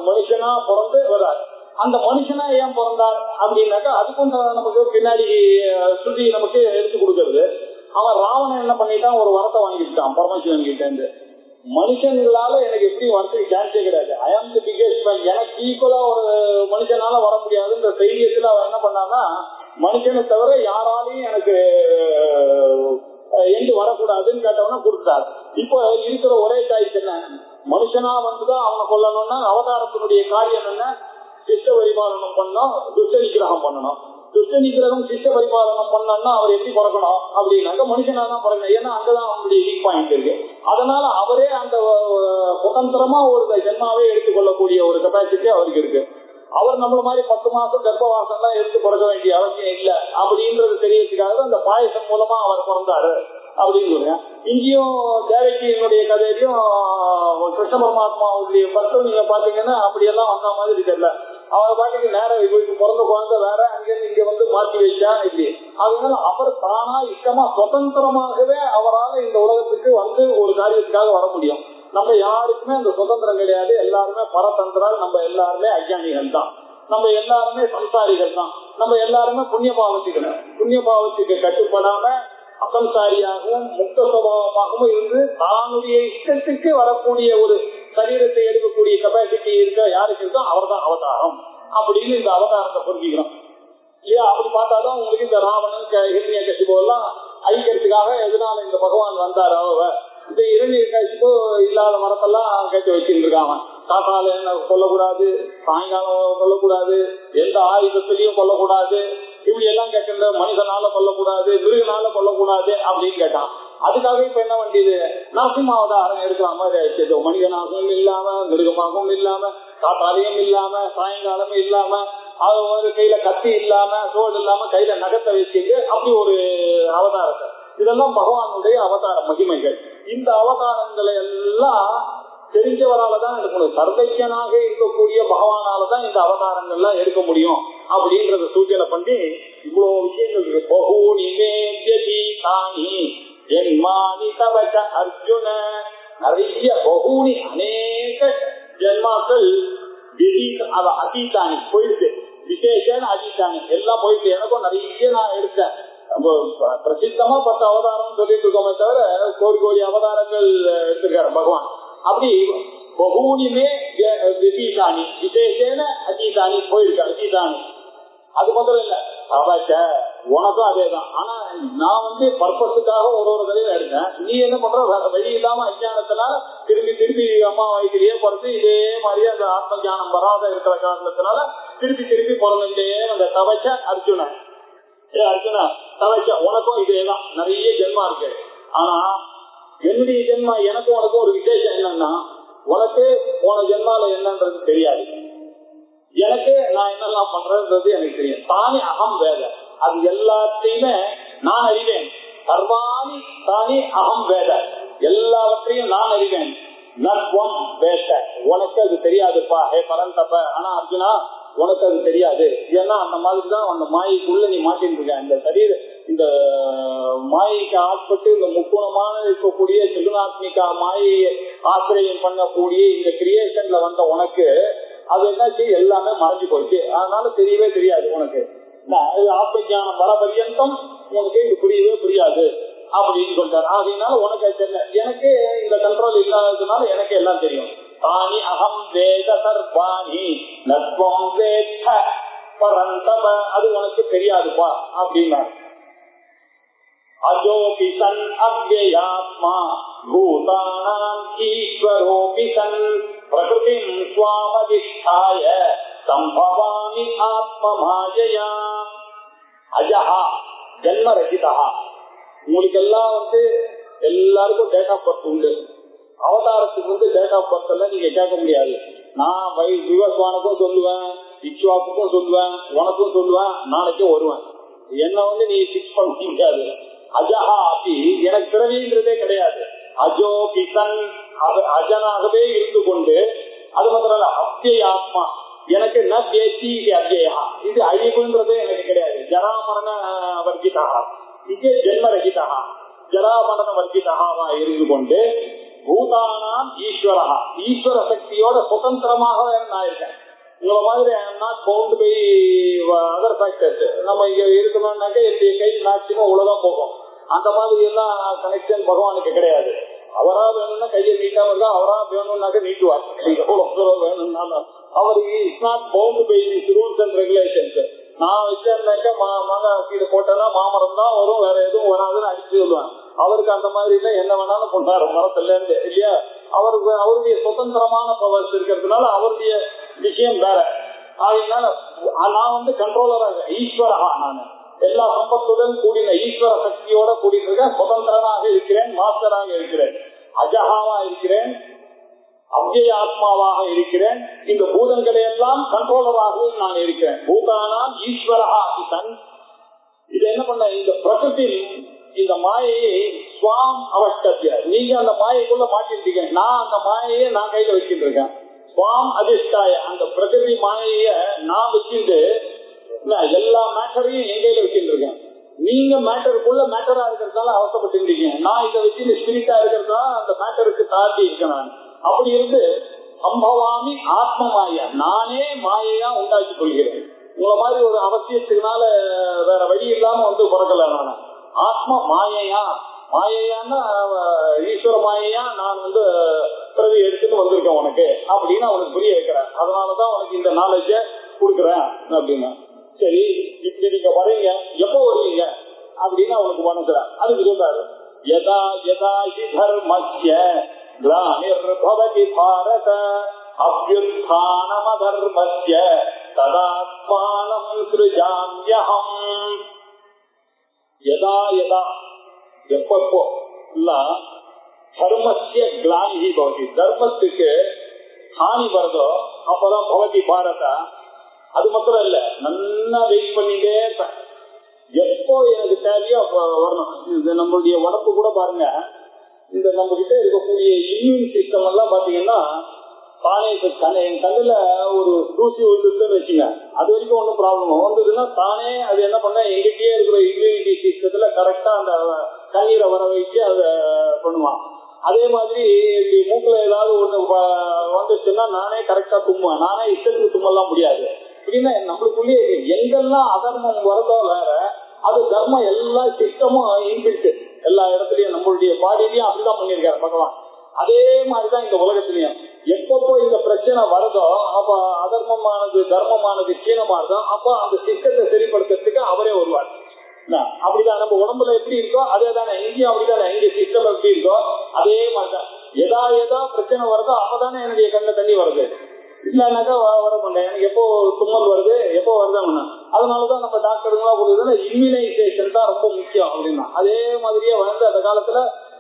மனுஷனா பிறந்து வர்றார். அந்த மனுஷனா ஏன் பிறந்தார் அப்படின்னாக்கா அதுக்கும் நமக்கு பின்னாடி ஸ்ருதி நமக்கு எடுத்து கொடுக்கறது. அவன் ராவணன் என்ன பண்ணிட்டான், ஒரு வரத்தை வாங்கிட்டான் பரமசிவன் கிட்ட இருந்து. மனுஷங்களால எனக்கு எப்படி வரத்துக்கு சான்ஸே கிடையாது, ஐ ஆம் தி பிகெஸ்ட் மேன், எனக்கு ஈக்குவலா ஒரு மனுஷனால வர முடியாதுன்ற தைரியத்துல அவன் என்ன பண்ணான்னா மனுஷனை தவிர யாராலையும் எனக்கு எண்டு வரக்கூடாதுன்னு கேட்டவனா கொடுத்தாரு. இப்போ இருக்கிற ஒரே சாய்ஸ் என்ன, மனுஷனா வந்துதான் அவனை கொல்லணும்னா அவதாரத்தினுடைய காரியம் என்ன, சிஷ்ட பரிபாலனம் பண்ணணும், துஷ்ட நிகிரகம் பண்ணணும். துஷ்ட நிகிரகம் சிஷ்ட பரிபாலனம் பண்ணா அவர் எப்படி பிறக்கணும் அப்படின்னாக்க மனுஷனா தான் பிறக்கணும். ஏன்னா அங்கதான் அவனுடைய வீக் பாயிண்ட் இருக்கு. அதனால அவரே அந்த சுதந்திரமா ஒரு ஜென்மாவே எடுத்துக்கொள்ளக்கூடிய ஒரு கெப்பாசிட்டி அவருக்கு இருக்கு. அவர் நம்மள மாதிரி 10 மாசம் கர்ப்பவாசம் எல்லாம் எடுத்து பிறக்க வேண்டிய அவசியம் இல்லை அப்படின்றது தெரியறதுக்காக அந்த பாயசம் மூலமா அவர் பிறந்தாரு அப்படின்னு சொல்றேன். இங்கேயும் தேவகியினுடைய கதையிலையும் கிருஷ்ண பரமாத்மாவுடைய பர்த்தம் நீங்க பாத்தீங்கன்னா அப்படியெல்லாம் வந்த மாதிரி தெரியல. அவரை பாட்டுக்கு நேரம் இவருக்கு பிறந்த குழந்தை வேற, அங்கிருந்து இங்க மாற்றி வச்சா இப்படி. அதனால அவர் தானா இஷ்டமா சுதந்திரமாகவே அவரால் இந்த உலகத்துக்கு ஒரு காரியத்துக்காக வர முடியும். நம்ம யாருக்குமே அந்த சுதந்திரம் கிடையாது. எல்லாருமே பரதந்திரால், நம்ம எல்லாருமே அஜானிகள் தான், நம்ம எல்லாருமே சம்சாரிகள் தான், நம்ம எல்லாருமே புண்ணிய பாவத்துக்கு கட்டுப்படாம அசம்சாரியாகவும் முக்த சுபாவமாகவும் இருந்து தானுடைய இஷ்டத்துக்கு வரக்கூடிய ஒரு சரீரத்தை எடுக்கக்கூடிய கெப்பாசிட்டி இருக்க யாருக்கு இருக்கோ அவர் தான் அவதாரம் அப்படின்னு இந்த அவதாரத்தை புரிஞ்சுக்கிறோம் இல்லையா. அப்படி பார்த்தாதான் உங்களுக்கு இந்த ராவணன் ஹிரண்ய கசிபு எல்லாம் அழிக்கிறதுக்காக எதனால இந்த பகவான் வந்தார். இந்த இரண்டு கசிபு இல்லாத மரத்தெல்லாம் கட்டி வச்சுட்டு இருக்காங்க. காத்தால என்ன கொல்லக்கூடாது, சாயங்காலம் கொல்லக்கூடாது, எந்த ஆயுதத்திலையும் கொல்லக்கூடாது, இப்படி எல்லாம் கேட்கிற மனிதனால கொல்லக்கூடாது, மிருகனால கொல்லக்கூடாது அப்படின்னு கேட்டான். அதுக்காக இப்ப என்ன வேண்டியது, நரசிம்ம அவதாரம் எடுக்கிற மாதிரி ஆயிடுச்சு. மனிதனாகவும் இல்லாம, மிருகமாகவும் இல்லாம, காத்தாலையும் இல்லாம, சாயங்காலமும் இல்லாம, அது ஒரு கையில கத்தி இல்லாம, தோல் இல்லாம, கையில நகத்தை வச்சுட்டு அப்படி ஒரு அவதாரத்தை. இதெல்லாம் பகவானுடைய அவதார மகிமைகள். இந்த அவதாரங்களை எல்லாம் தெரிஞ்சவராலதான் எடுக்கணும். சர்வஜனாக இருக்கக்கூடிய பகவானாலதான் இந்த அவதாரங்கள்லாம் எடுக்க முடியும் அப்படின்றத சூச்சனை பண்ணி இவ்வளவு விஷயங்கள் இருக்கு. அர்ஜுன நிறைய பகூனி அநேக ஜென்மாக்கள் அதீதானி போயிடுச்சு, விசேஷன் அதீதானி எல்லாம் போயிடுச்சு. எனக்கும் நிறைய நான் எடுத்தேன். பிரசித்தமா 10 அவதாரம் சொல்லிட்டு இருக்கோமே தவிர கோடி கோடி அவதாரங்கள் எடுத்திருக்காரு பகவான். அப்படி பகூனிமே விசீதானி விசேஷன அதீதானி போயிருக்கு. அதீதானி அது முதல்ல இல்ல, உனக்கும் அதேதான். ஆனா நான் பர்பஸுக்காக ஒரு தடவை எடுத்தேன். நீ என்ன பண்ற, வழி இல்லாம அஞ்ஞானத்தினால திருப்பி அம்மா வயிற்றிலேயே பிறந்து இதே மாதிரியே அந்த ஆத்ம ஞானம் வராத இருக்கிற காரணத்தினால திருப்பி பிறந்துட்டே அந்த தவச்ச அர்ஜுன. அர்ஜுனா தவச்ச உனக்கும் இதேதான், நிறைய ஜென்மா இருக்கு. ஆனா என்னுடைய ஜென்மா எனக்கும் உனக்கும் ஒரு விசேஷம் என்னன்னா, உனக்கு போன ஜென்மால என்னன்றது தெரியாது, எனக்கு நான் என்னெல்லாம் பண்றதுன்றது எனக்கு தெரியும். தானே அகம் வேத, அது எல்லாத்தையுமே நான் அறிவேன். சர்வாணி தானே அகம் வேத, எல்லாவற்றையும் நான் அறிவேன். நத்வம் வேத, உனக்கு அது தெரியாதுப்பா ஹே பரந்தப்ப. ஆனா அர்ஜுனா உனக்கு அது தெரியாது. ஏன்னா அந்த மாதிரிதான் அந்த மாயைக்குள்ள நீ மாட்டின்னு இருக்க. இந்த சரீர இந்த மாயைக்கு ஆட்பட்டு இந்த முக்குணமான இருக்கக்கூடிய திரிகுணாத்மிகா மாயை ஆசிரியம் பண்ணக்கூடிய இந்த கிரியேஷன்ல வந்த உனக்கு அது என்னாச்சு, எல்லாமே மறைஞ்சு போயிடுச்சு. அதனால தெரியவே தெரியாது உனக்கு. ஆத்ம ஞானம் வர பர்யந்தம் உனக்கு இது புரியவே புரியாது அப்படின்னு சொல்றாரு. அதனால உனக்கு தெரியல, எனக்கு இந்த கண்ட்ரோல் இல்லாததுனால எனக்கு எல்லாம் தெரியும். தானி அகம் வேத சர்வாணி நத்வம் வேத பரந்தப, அது உனக்கு தெரியாதுப்பா அப்படின்னா. அஜோபி சன் அவ்யயாத்மா பூதானாம் ஈஸ்வரோபி சன் பிரகிருதிம் ஸ்வாமதிஷ்டாய சம்பவாமி ஆத்ம மாயையா. அஜஹா ஜன்மரஹிதா. உங்களுக்கு எல்லாம் எல்லாருக்கும் டேட் ஆஃப் பர்த் உண்டு. அவதாரத்துக்கு டேட் ஆஃப் பர்த் எல்லாம் நீங்க கேட்க முடியாது. நான் விவசானுக்கும் சொல்லுவேன், இக்ஷ்வாக்குக்கும் சொல்லுவேன், உனக்கும் சொல்லுவேன், நாளைக்கும் வருவேன். என்ன நீ பிக்ஸ் பண்ண முடியாது. அஜஹா அப்படி எனக்கு பிறவின்றதே கிடையாது. அஜோ பிசன் அஜனாகவே இருந்து கொண்டு, அது மாத்திரம் அவ்யய ஆத்மா எனக்கு அவ்யயா, இது அழிவுன்றதே எனக்கு கிடையாது. ஜராமரண வர்ஜிதா, இது ஜென்மரகிதா, ஜராமரண வர்ஜிதாவா இருந்து கொண்டு பூதானாம் ஈஸ்வரா, ஈஸ்வர சக்தியோட சுதந்திரமாக நான் இருக்கேன். உங்களை மாதிரி I am not bound by other factors. நம்ம இங்க இருக்கணும்னாக்க என்னுடைய கை மேக்சிமம் உலகம் போகும். அந்த மாதிரி எல்லாம் கனெக்ஷன் பகவானுக்கு கிடையாது. அவரா வேணும்னா கையை நீட்டாம இருந்தா, அவரா வேணும்னாக்க நீட்டுவார். எவ்வளவு வேணும்னாலும் அவருக்கு it's not bound by this rules and regulations. நான் வச்சிருந்தாக்க மாங்காய் கீழே போட்டேன்னா மாமரம் தான் வரும், வேற எதுவும் வராதுன்னு அடிச்சு சொல்லுவேன். அவருக்கு அந்த மாதிரி இல்ல, என்ன வேணாலும் கொண்டாரு மரத்துல இருந்து இல்லையா. அவருடைய சுதந்திரமான பவர்ஸ் இருக்கிறதுனால அவருடைய விஷயம் வேற. அதனால நான் கண்ட்ரோலராக ஈஸ்வரா, நான் எல்லா சம்பத்துடன் கூடின ஈஸ்வர சக்தியோட கூடிட்டு இருக்கேன். சுதந்திரனாக இருக்கிறேன், மாஸ்டராக இருக்கிறேன், அஜகாவா இருக்கிறேன், அவ்யய ஆத்மாவாக இருக்கிறேன். இந்த பூதங்களை எல்லாம் கண்ட்ரோலராகவும் நான் இருக்கிறேன். பூதானாம் ஈஸ்வரா தன். இது என்ன பண்ண, இந்த பிரகிருதி இந்த மாயையை ஸ்வாம் அவஷ்டத்திய, நீங்க அந்த மாயைக்குள்ள மாட்டிருக்கீங்க. நான் அந்த மாயையை நான் கையில வச்சுட்டு இருக்கேன். ஸ்வாம் அதிஷ்டாய, அந்த பிரகிருதி மாயைய நான் வச்சுட்டு எல்லா மேட்டரையும் என் கையில வச்சுட்டு இருக்கேன். நீங்க மேட்டருக்குள்ள மேட்டரா இருக்கிறதுனால அவசப்பட்டு இருக்கீங்க. நான் இதை வச்சு ஸ்பிரிட்டா இருக்கிறதுனால அந்த மேட்டருக்கு தாண்டி இருக்கேன். நான் அப்படி இருந்து சம்பவாமி ஆத்ம மாயா, நானே மாயையா உண்டாக்கி கொள்கிறேன். உங்களை மாதிரி ஒரு அவசியத்துக்குனால வேற வழி இல்லாம பிறக்கல. நான் ஆத்ம மாயையா, மாயையான்னா ஈஸ்வர மாயையா நான் பிறகு எடுத்துட்டு வந்திருக்கேன் உனக்கு அப்படின்னு அவனுக்கு புரிய வைக்கிறேன். அதனாலதான் உனக்கு இந்த நாலேஜ கொடுக்குறேன் அப்படின்னு. சரி, இப்படி நீங்க வரீங்க, எப்போ வருவீங்க அப்படின்னு அவனுக்கு மனசுறேன். அதுக்கு சொல்றாரு, யதா யதா ஹி தர்மஸ்ய கிளானிர்பவதி பாரத அப்யுத்தானம் அதர்மஸ்ய ததாத்மானம் ஸ்ருஜாம்யஹம். யதா யதா எப்பப்போ தர்மஸ்ய கிளானி பவதி, தர்மத்துக்கு ஹானி வருதோ அப்பதான் பவதி பாரத. அது மாத்திரம் இல்ல, நல்லா வெயிட் பண்ணிட்டே இருப்பேன், எப்போ எனக்கு தேவையோ வரணும். இது நம்மளுடைய உடம்பு கூட பாருங்க, இந்த நம்ம கிட்ட இருக்கக்கூடிய இம்யூன் சிஸ்டம் எல்லாம் பாத்தீங்கன்னா தானே இப்ப என் கண்ணுல ஒரு தூசி விழுந்துன்னு வச்சுங்க, அது வரைக்கும் ஒன்றும் ப்ராப்ளம் வந்ததுன்னா தானே அது என்ன பண்ண எங்கிட்டயே இருக்கிற இம்யூனிட்டி சிஸ்டத்துல கரெக்டா அந்த கண்ணீரை வர வச்சு அதை பண்ணுவான். அதே மாதிரி மூக்குல ஏதாவது ஒண்ணு வந்துச்சுன்னா நானே கரெக்டா தும்முவேன், நானே இஷ்டத்துக்கு தும்மலாம் முடியாது. அப்படின்னா நம்மளுக்குள்ளேயே எங்கெல்லாம் அதர்மம் வரதோ வேற, அது தர்மம் எல்லா சிஸ்டமும் இன்பில்ட் எல்லா இடத்துலயும் நம்மளுடைய பாடியிலயும் அப்படிதான் பண்ணிருக்காரு பகவான். அதே மாதிரிதான் இந்த உலகத்திலயும் எப்பப்போ இந்த பிரச்சனை வருதோ அப்ப அதர்மமானது தர்மமானது கீழமானதோ அப்போ அந்த சிஸ்டத்தை சரிப்படுத்துறதுக்கு அவரே வருவார். அப்படிதான் நம்ம உடம்புல எப்படி இருக்கோ அதே தானே இங்கேயும் அப்படித்தானே, இங்க சிஸ்டம் எப்படி இருக்கோ அதே மாதிரிதான். எதா எதா பிரச்சனை வருதோ அப்பதானே என்னுடைய கண்ணில் தண்ணி வருது, இல்லைன்னாக்கா வர மாட்டேன். எனக்கு எப்போ தும்மல் வருது எப்போ வருதுன்னா அதனாலதான் நம்ம டாக்டருங்களா கொடுக்குதுன்னா இம்யூனைசேஷன் தான் ரொம்ப முக்கியம் அப்படின்னா. அதே மாதிரியே வந்து அந்த காலத்துல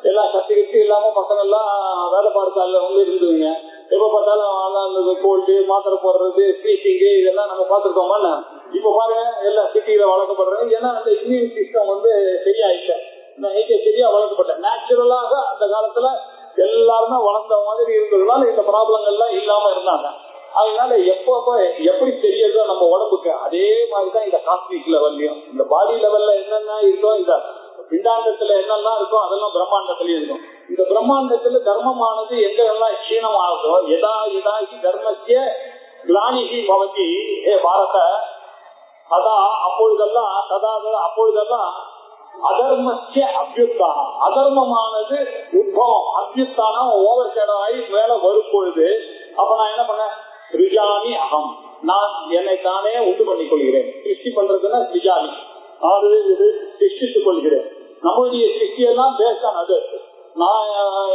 எல்லாம் சர்டிபிகேட் இல்லாம பசங்க எல்லாம் வேலை பார்த்தால வந்து இருந்துங்க. எப்ப பார்த்தாலும் கோல்டு மாத்திரை போடுறது ஸ்பீச்சிங்கு இதெல்லாம் நம்ம பார்த்துருக்கோமா. இப்ப பாருங்க எல்லாம் சிட்டியில வளர்க்கப்படுறது, ஏன்னா அந்த இம்யூன் சிஸ்டம் வந்து சரியா இல்லை, சரியா வளர்க்கப்பட்ட நேச்சுரலாக அந்த காலத்துல எல்லாருமே வளர்ந்த மாதிரி இருந்ததுனால இந்த ப்ராப்ளங்கள்லாம் இல்லாம இருந்தாங்க. அதனால எப்பப்ப எப்படி தெரியறதோ நம்ம உடம்புக்கு அதே மாதிரிதான் இந்த காஸ்மிக் லெவல்லையும் இந்த பாடி லெவல்ல என்னென்ன இருக்கோ, இந்த பிண்டாண்டத்துல என்னெல்லாம் இருக்கோ அதெல்லாம் பிரம்மாண்டத்திலயும் இருக்கும். இந்த பிரம்மாண்டத்துல தர்மமானது எங்க எல்லாம் க்ஷீணம் ஆகுதோ எதா எதாகி தர்மத்திய கிளானிகி பவதி ஏ பாரத அதா அப்பொழுதெல்லாம் அப்பொழுதெல்லாம் அதர்மத்திய அபியுத்தானம், அதர்மமானது உத்பவம் அபியுத்தானம் ஓவர் ஷேடோ ஆகி மேல வரும் பொழுது அப்ப நான் என்ன பண்ணேன், ரிஜாமி அகம், நான் என்னை தானே உண்டு பண்ணிக் கொள்கிறேன். சிருஷ்டி பண்றதுன்னா ரிஜாமி, அது இது சிருஷ்டித்துக் கொள்கிறேன். நம்மளுடைய சிருஷ்டியெல்லாம் பேசான அது நான்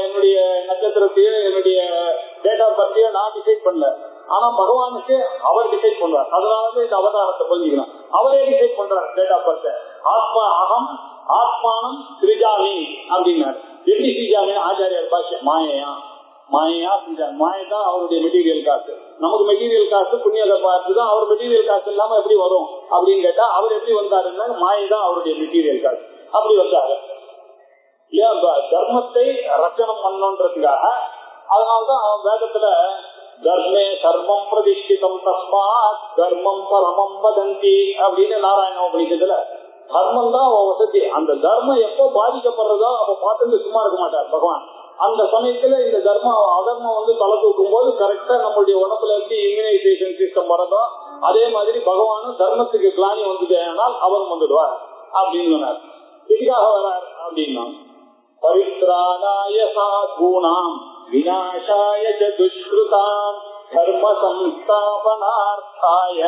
என்னுடைய நட்சத்திரத்தையோ என்னுடைய டேட் ஆஃப் பர்த்தையோ நான் டிசைட் பண்ணல, ஆனா பகவானுக்கு அவர் டிசைட் பண்றார். அதனாலதான் இந்த அவதாரத்தை புரிஞ்சுக்கணும், அவரே டிசைட் பண்றார் டேட் ஆஃப் பர்த். ஆத்மா அகம் ஆத்மானம் சிருஜாமி அப்படின்னாரு. எப்படி சிருஜாமி ஆச்சாரியார் பாஷ்யம் மாயையா மாயையா செஞ்சாங்க. மாயதான் அவருடைய மெட்டீரியல் காசு, நமக்கு மெட்டீரியல் காசு புண்ணியத்தை பார்த்துதான். அவர் மெட்டீரியல் காசு இல்லாம எப்படி வரும் அப்படின்னு கேட்டா அவர் எப்படி வந்தாருன்னா மாயதான் அவருடைய மெட்டீரியல் காசு, அப்படி வந்தாரு. ஏன் தர்மத்தை ரச்சனம் பண்ணணுன்றதுக்காக. அதனால்தான் வேதத்துல தர்மே சர்வம் பிரதிஷ்டிதம் தஸ்மாத் தர்மம் பரமம் வதந்தி அப்படின்னு நாராயண உபநிஷத்துல தர்மம் தான் வசதி. அந்த தர்மம் எப்போ பாதிக்கப்படுறதோ அப்ப பார்த்துட்டு சும்மா இருக்க மாட்டார் பகவான். அந்த சமயத்துல இந்த அதர்மம் வந்து தலை தூக்கும் போது கரெக்டா நம்மளுடைய உடம்புல எப்படி இம்யூனைசேஷன் சிஸ்டம் வரதோ அதே மாதிரி பகவானும் தர்மத்துக்கு கிளானி வந்தது ஆனால் அவரும் வந்துடுவார் அப்படின்னு சொன்னார். இதுக்காக வரார் அப்படின்னா பரித்ராணாய சாதூனாம் விநாசாய துஷ்கிருதாம் தர்ம சம்ஸ்தாபனார்த்தாய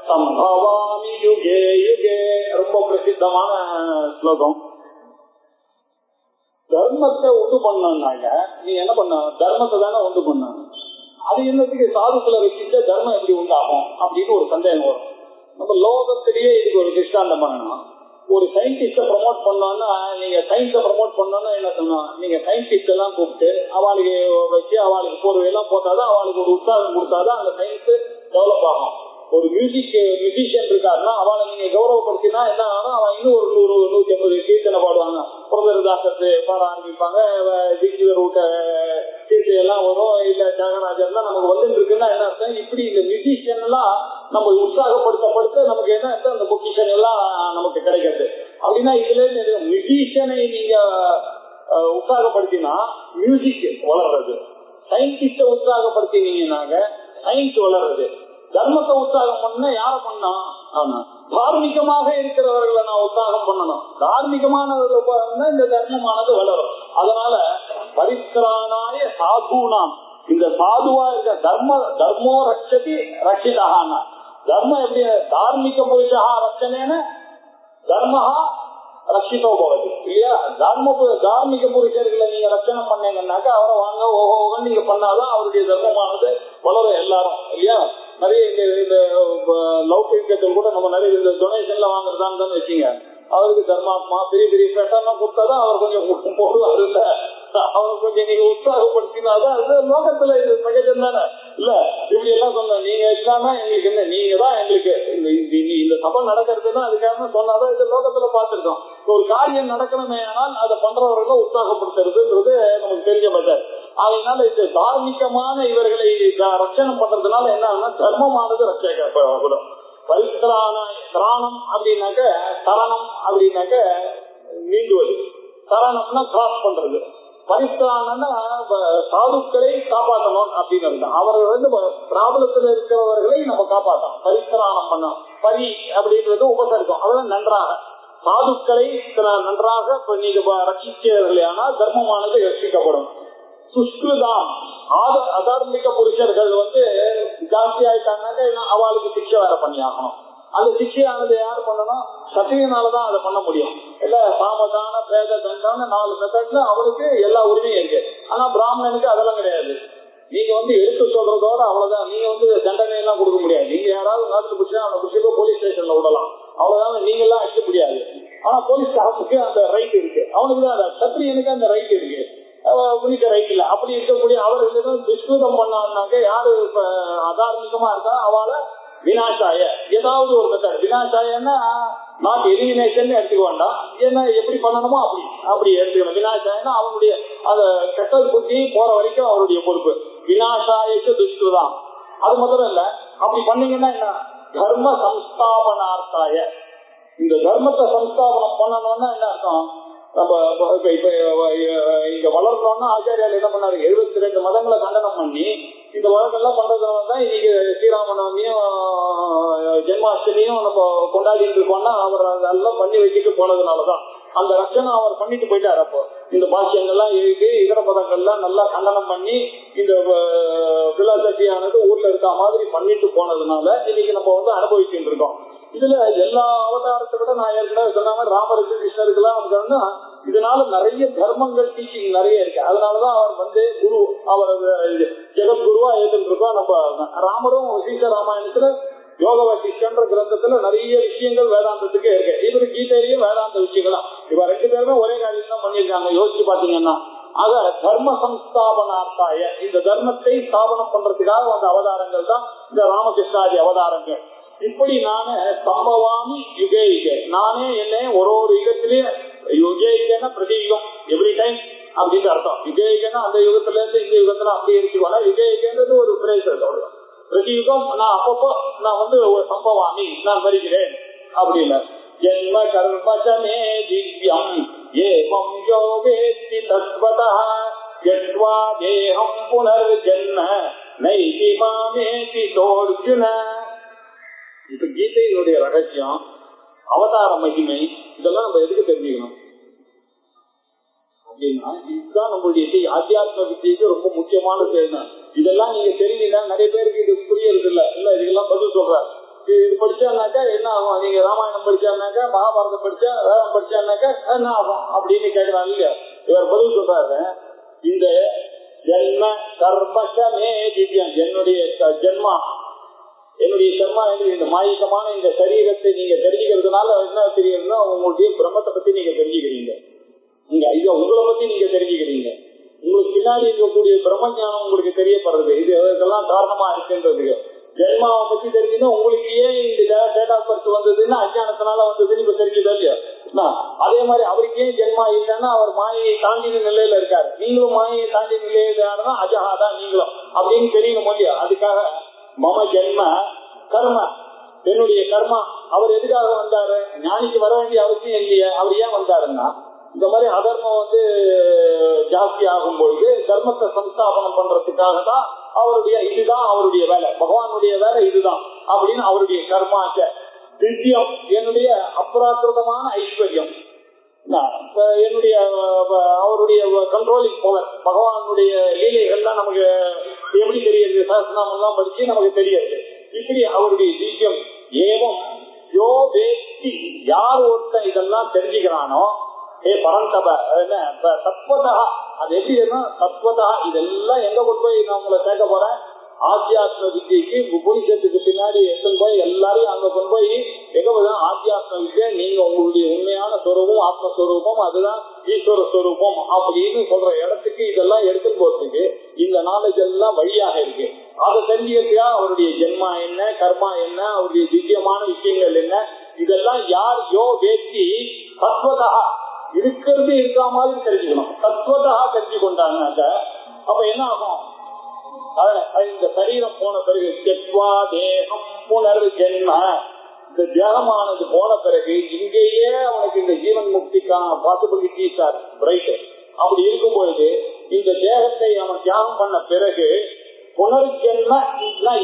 சம்பவாமி யுகே யுகே. ரொம்ப பிரசித்தமான ஸ்லோகம். தர்மத்தை உண்டு பண்ணாங்க, நீ என்ன பண்ண தர்மத்தை தானே உண்டு பண்ண, அது என்னத்துக்கு சாதுக்குள்ள வச்சுட்டு தர்மம் எப்படி உண்டாகும் அப்படின்னு ஒரு சந்தேகம் வரும். நம்ம லோகத்திலேயே இதுக்கு ஒரு திருஷ்டாந்தம் பண்ணணும். ஒரு சயின்டிஸ்ட ப்ரமோட் பண்ணோம்னா நீங்க சயின்ஸை ப்ரமோட் பண்ணோம்னா என்ன சொன்னோம், நீங்க சயின்டிஸ்ட் எல்லாம் கூப்பிட்டு அவளுக்கு வச்சு அவளுக்கு போர்வையெல்லாம் போட்டாதான் அவளுக்கு ஒரு உற்சாகம் கொடுத்தாதான் அந்த சயின்ஸ் டெவலப் ஆகும். ஒரு மியூசிஷியன் இருக்காருன்னா அவளை நீங்க கௌரவப்படுத்தினா என்ன ஆகும், அவன் இன்னும் ஒரு 100-150 கீர்த்தனை பாடுவாங்க. புரதரதாசத்து பாட ஆரம்பிப்பாங்க, தீட்சிதர் ஊட்ட கீர்த்தனை எல்லாம் வரும், இல்ல தியாகராஜர்லாம் நமக்கு வந்துட்டு இருக்குன்னா என்ன அர்த்தம், இப்படி இந்த மியூசிஷியன் எல்லாம் நம்ம உற்சாகப்படுத்த நமக்கு என்ன அர்த்தம், அந்த பொக்கிஷன் எல்லாம் நமக்கு கிடைக்கிறது. அப்படின்னா இதுல மியூசிஷியனை நீங்க உற்சாகப்படுத்தினா மியூசிக் வளர்றது, சயின்டிஸ்ட உற்சாகப்படுத்தினீங்கன்னாங்க சயின்ஸ் வளர்றது. தர்மத்தை உற்சாகம் பண்ண யார பண்ணா, தார்மீகமாக இருக்கிறவர்களை நான் உற்சாகம் பண்ணணும். தார்மீகமானவர்கள் இந்த தர்மமானது வளரும். அதனால பரித்ராணாய சாதுனாம், இந்த சாதுவா இருக்க தர்மோ ரட்சதி ரட்சிதான்னா, தர்மம் எப்படி தார்மிக புருஷா ரட்சனேன தர்மஹா ரட்சிதோ போவது இல்லையா? தார்மிக புருஷர்களை நீங்க ரட்சணம் பண்ணீங்கன்னாக்கா அவரை வாங்க ஓஹோன்னு நீங்க பண்ணாதான் அவருடைய தர்மமானது வளரும் எல்லாரும் இல்லையா? நிறைய இந்த லௌகிக்கத்தில் கூட நம்ம நிறைய இந்த டொனேஷன்ல வாங்குறதான்னு வச்சுங்க, அவருக்கு தர்மாத்மா பெரிய பெரிய பேட்டெல்லாம் கொடுத்தாதான் அவர் கொஞ்சம் போடுவாரு இல்ல, அவர் கொஞ்சம் நீங்க உற்சாகப்படுத்தினாதான் அது லோகத்துல இது சகஜம் தானே இல்ல? இப்படி எல்லாம் சொன்ன நீங்க இல்லாம எங்களுக்கு என்ன, நீங்க தான் எங்களுக்கு இந்த சபை நடக்கிறதுன்னா அதுக்காக சொன்னாதான் இது லோகத்துல பார்த்திருக்கோம். ஒரு காரியம் நடக்கணுமே ஆனால் அதை பண்றவர்களை உற்சாகப்படுத்துறதுன்றது நமக்கு தெரிஞ்ச பட்சம். அதனால இந்த தார்மீகமான இவர்களை ரட்சணம் பண்றதுனால என்ன தர்மமானது ரட்சக்கப்படும். பரித்ராணம் அப்படின்னாக்க சரணம் அப்படின்னாக்க நீங்குவது, சரணம்னா கிராஸ் பண்றது, பரித்ராணம்னா சாதுக்களை காப்பாற்றணும் அப்படின்னு அவர்கள் பிராபலத்தில் இருக்கிறவர்களை நம்ம காப்பாற்றணும், பரித்ராணம் பண்ணணும். பரி அப்படின்றது உபசரிக்கும், அதெல்லாம் நன்றாக சாதுக்களை நன்றாக நீங்க ரட்சிச்சீர்களே ஆனால் தர்மமானது ரட்சிக்கப்படும். சுஷ்கிருதாம் அதார்மிக புருஷர்கள் ஜாஸ்தி ஆயிட்டாங்கன்னாக்க அவளுக்கு சிக்ஷை வேற பண்ணி ஆகணும். அந்த சிக்ஷையானது யாரு பண்ணணும்? சத்திரியனாலதான் அதை பண்ண முடியும் இல்ல. சாமதான பேத தண்டான 4 மெத்தட்ல அவனுக்கு எல்லா உரிமையும் இருக்கு. ஆனா பிராமணனுக்கு அதெல்லாம் கிடையாது. நீங்க எடுத்து சொல்றதோட அவ்வளவுதான். நீங்க தண்டனை எல்லாம் கொடுக்க முடியாது. நீங்க யாராவது நாட்டு பிடிச்சா அவனை பிடிச்ச போலீஸ் ஸ்டேஷன்ல விடலாம், அவ்வளவுதான். நீங்க எல்லாம் அடிக்க முடியாது. ஆனா போலீஸ் ஸ்டாஃபுக்கு அந்த ரைட் இருக்கு, அவனுக்கு தான் சத்திரியனுக்கு அந்த ரைட் இருக்கு, உனக்கு ரைட் இல்ல. அப்படி இருக்கக்கூடிய அவர்களுக்கு துஷ்கிருதம் பண்ணாங்க யாரு அதார்மிகமா இருக்கா அவளை வினாசாய ஏதாவது ஒரு மெத்தட். வினாசாயன்னா நாட் எலிமினேஷன் எடுத்துக்க வேண்டாம், என்ன எப்படி பண்ணணுமோ அப்படி எடுத்துக்கணும். வினாசாயன்னா அவனுடைய அந்த கெட்டல் புத்தி போற வரைக்கும் அவருடைய பொறுப்பு. வினாசாயக்கு துஷ்கிருதம் அது முதல்ல இல்ல. அப்படி பண்ணீங்கன்னா என்ன? தர்ம சம்ஸ்தாபனார்த்தாய, இந்த தர்மத்தை சம்ஸ்தாபனம் பண்ணணும்னா என்ன அர்த்தம்? நம்ம இப்ப இங்க வளர்றோம்னா ஆச்சாரியால் என்ன பண்ணாரு, 72 மதங்களை கண்டனம் பண்ணி இந்த வழக்கெல்லாம் பண்றதுனாலதான் இன்னைக்கு ஸ்ரீராமநவமியும் ஜென்மாஷ்டமியும் நம்ம கொண்டாடிட்டு இருக்கோம்னா அவர் அதெல்லாம் பண்ணி வச்சுட்டு போனதுனாலதான் அந்த ரட்சணை அவர் பண்ணிட்டு போயிட்டாரு. அப்போ இந்த பாஷ்யங்கள்லாம் எழுதி இதர பதங்கள்லாம் நல்லா கண்டனம் பண்ணி இந்த பிலாசபியானது ஊர்ல இருக்க மாதிரி பண்ணிட்டு போனதுனால இன்னைக்கு நம்ம அனுபவிச்சுட்டு இருக்கோம். இதுல எல்லா அவதாரத்தை விட நான் ஏற்கனவே சொன்ன மாதிரி ராமருக்கு கிருஷ்ணருக்கு எல்லாம் இதனால நிறைய தர்மங்கள் டீச்சிங் நிறைய இருக்கு. அதனாலதான் அவர் குரு, அவர் ஜெகத்குருவா ஏத்துட்டு இருக்கோம். நம்ம ராமரும் சீச ராமாயணத்துல யோக வசிஷ்டன்ற கிரந்தத்துல நிறைய விஷயங்கள் வேதாந்தத்துக்கு இருக்கு. இவரு கீதையிலயும் வேதாந்த விஷயங்கள்லாம் இவ 2 பேருமே ஒரே காரியம் தான் பண்ணிருக்காங்க. யோசிச்சு பாத்தீங்கன்னா ஆக தர்ம சம்ஸ்தாபனார்த்தாய, இந்த தர்மத்தை ஸ்தாபனம் பண்றதுக்காக வந்த அவதாரங்கள் தான் இந்த ராமகிருஷ்ணாதி அவதாரங்கள். இப்படி நானே சம்பவாமி யுகேயுக, நானே என்ன ஒரு யுகத்திலேயே யுகேயுகன்னா பிரதியுகம் எவ்ரி டைம் அப்படின்னு அர்த்தம். யுகேயுகன்னா அந்த யுகத்துல இருந்து இந்த யுகத்துல அப்படி இருக்குவாங்க. யுகேயுகன்றது ஒரு பிரேஸ் அவ்வளவு. பிரதியுகம் நான் அப்பப்போ நான் ஒரு சம்பவாமி நான் வருகிறேன் அப்படின்னு. ஜென்ம கர்மசமே திவ்யம் ஏவம் யோகேதி தத்வதா யத்வா தேஹம் புனர்ஜன்ம நைதி மாமேதி தோர்ஜுன. இப்ப கீதையினுடைய ரகசியம், அவதார மகிமை, இதெல்லாம் நம்ம எதுக்கு தெரிஞ்சுக்கணும் அப்படின்னா இதுதான் நம்மளுடைய ஆத்தியாத்ம வித்தியைக்கு ரொம்ப முக்கியமான செயல். இதெல்லாம் நீங்க தெரிஞ்சீங்கன்னா நிறைய பேருக்கு இது புரியறது இல்ல. இதுக்கெல்லாம் பதில் சொல்றாரு. இது படிச்சானாக்கா என்ன ஆகும்? நீங்க ராமாயணம் படிச்சானாக்கா, மகாபாரதம் படிச்சா, வேதம் படிச்சானாக்கா என்ன ஆகும் அப்படின்னு கேட்கிறாங்க இல்லையா? இவர் பதில் சொல்றாரு, இந்த ஜென்ம கர்மசமே திவ்யம், என்னுடைய ஜென்மா இந்த மாயிகமான இந்த சரீரத்தை நீங்க தெரிஞ்சுக்கிறதுனால என்ன தெரியுதுன்னா உங்களுடைய பிரம்மத்தை பத்தி நீங்க தெரிஞ்சுக்கிறீங்க. இத உங்களை பத்தி நீங்க தெரிஞ்சுக்கிறீங்க. உங்களுக்கு பின்னாடி இருக்கக்கூடிய பிரம்ம ஞானம் உங்களுக்கு தெரியப்படுறது. இது இதெல்லாம் காரணமா இருக்குன்றதுக்கு. ஜென்மாவை பத்தி தெரிஞ்சுன்னா உங்களுக்கு ஏன் இந்த டேட் ஆஃப் பர்த் வந்ததுன்னா அஞ்ஞானத்தினால வந்ததுன்னு இப்ப தெரிஞ்சுதா இல்லையா? அதே மாதிரி அவருக்கு ஏன் ஜென்மா இல்லைன்னா அவர் மாயை தாண்டின நிலையில இருக்காரு. நீங்களும் மாயை தாண்டின நிலையில யாருன்னா அஜகாதான் நீங்களும் அப்படின்னு தெரியணும் இல்லையா? அதுக்காக மம ஜென்ம கர்ம, என்னுடைய கர்மா. அவர் எதுக்காக வந்தாரு? ஞானிக்கு வர வேண்டிய அவசியம் இல்லையா? அவர் ஏன் வந்தாருன்னா இந்த மாதிரி அதர்மம் ஜாஸ்தி ஆகும் பொழுது தர்மத்தை சம்ஸ்தாபனம் பண்றதுக்காக தான் இதுதான் அவருடைய வேலை, பகவானுடைய வேலை இதுதான் அப்படின்னு அவருடைய கர்மாச்ச திவ்யம், என்னுடைய அப்ராக்கிருதமான ஐஸ்வர்யம். என்னுடைய அவருடைய கண்ட்ரோலிங் பவர், பகவானுடைய லீலைகள்லாம் நமக்கு எப்படி தெரியுது? சஹஸ்ரநாமம் எல்லாம் படிச்சு நமக்கு தெரியாது. இப்படி அவருடைய திவ்யம் ஏவம் யோ வேத்தி, யார் ஒருத்தன் இதெல்லாம் தெரிஞ்சுக்கிறானோ, பரந்தப தத்வதா, அது எப்படின்னா தத்வதா இதெல்லாம் எங்க கொண்டு போய் நான் உங்களை சேர்க்க போறேன்? ஆத்தியாத்ம வித்தியக்கு உபனிஷத்துக்கு பின்னாடி எடுத்துன்னு போய் எல்லாரையும் அங்க கொண்டு போய் எங்க போதும் ஆத்தியாத்ம வித்தியை, நீங்க உங்களுடைய உண்மையான ஸ்வரூபம் ஆத்மஸ்வரூபம், அதுதான் ஈஸ்வர ஸ்வரூபம் அப்படின்னு சொல்ற இடத்துக்கு இதெல்லாம் எடுத்துன்னு போறதுக்கு இந்த நாலேஜ் எல்லாம் வழியாக இருக்கு. அதை தெரிஞ்சுக்கிறதுக்கா அவருடைய ஜென்மா என்ன, கர்மா என்ன, அவருடைய திவ்யமான விஷயங்கள் என்ன, இதெல்லாம் யார் யோ வேத்தி தத்வதா இருக்கிறது இருக்கா மாதிரி தெரிஞ்சுக்கணும். தத்வதா தெரிஞ்சு கொண்டாங்க. அப்ப என்ன ஆகும்? இந்த சரீரம் போன பிறகு செத்வா தேகம் புனர் ஜென்ம, இந்த தேகமானது போன பிறகு இங்கேயே அவனுக்கு இந்த ஜீவன் முக்திக்கான பாசிபிலிட்டிஸ் ஆர் பிரைட். அப்படி இருக்கும் பொழுது இந்த தேகத்தை அவன் தியாகம் பண்ண பிறகு புனர்ஜென்ம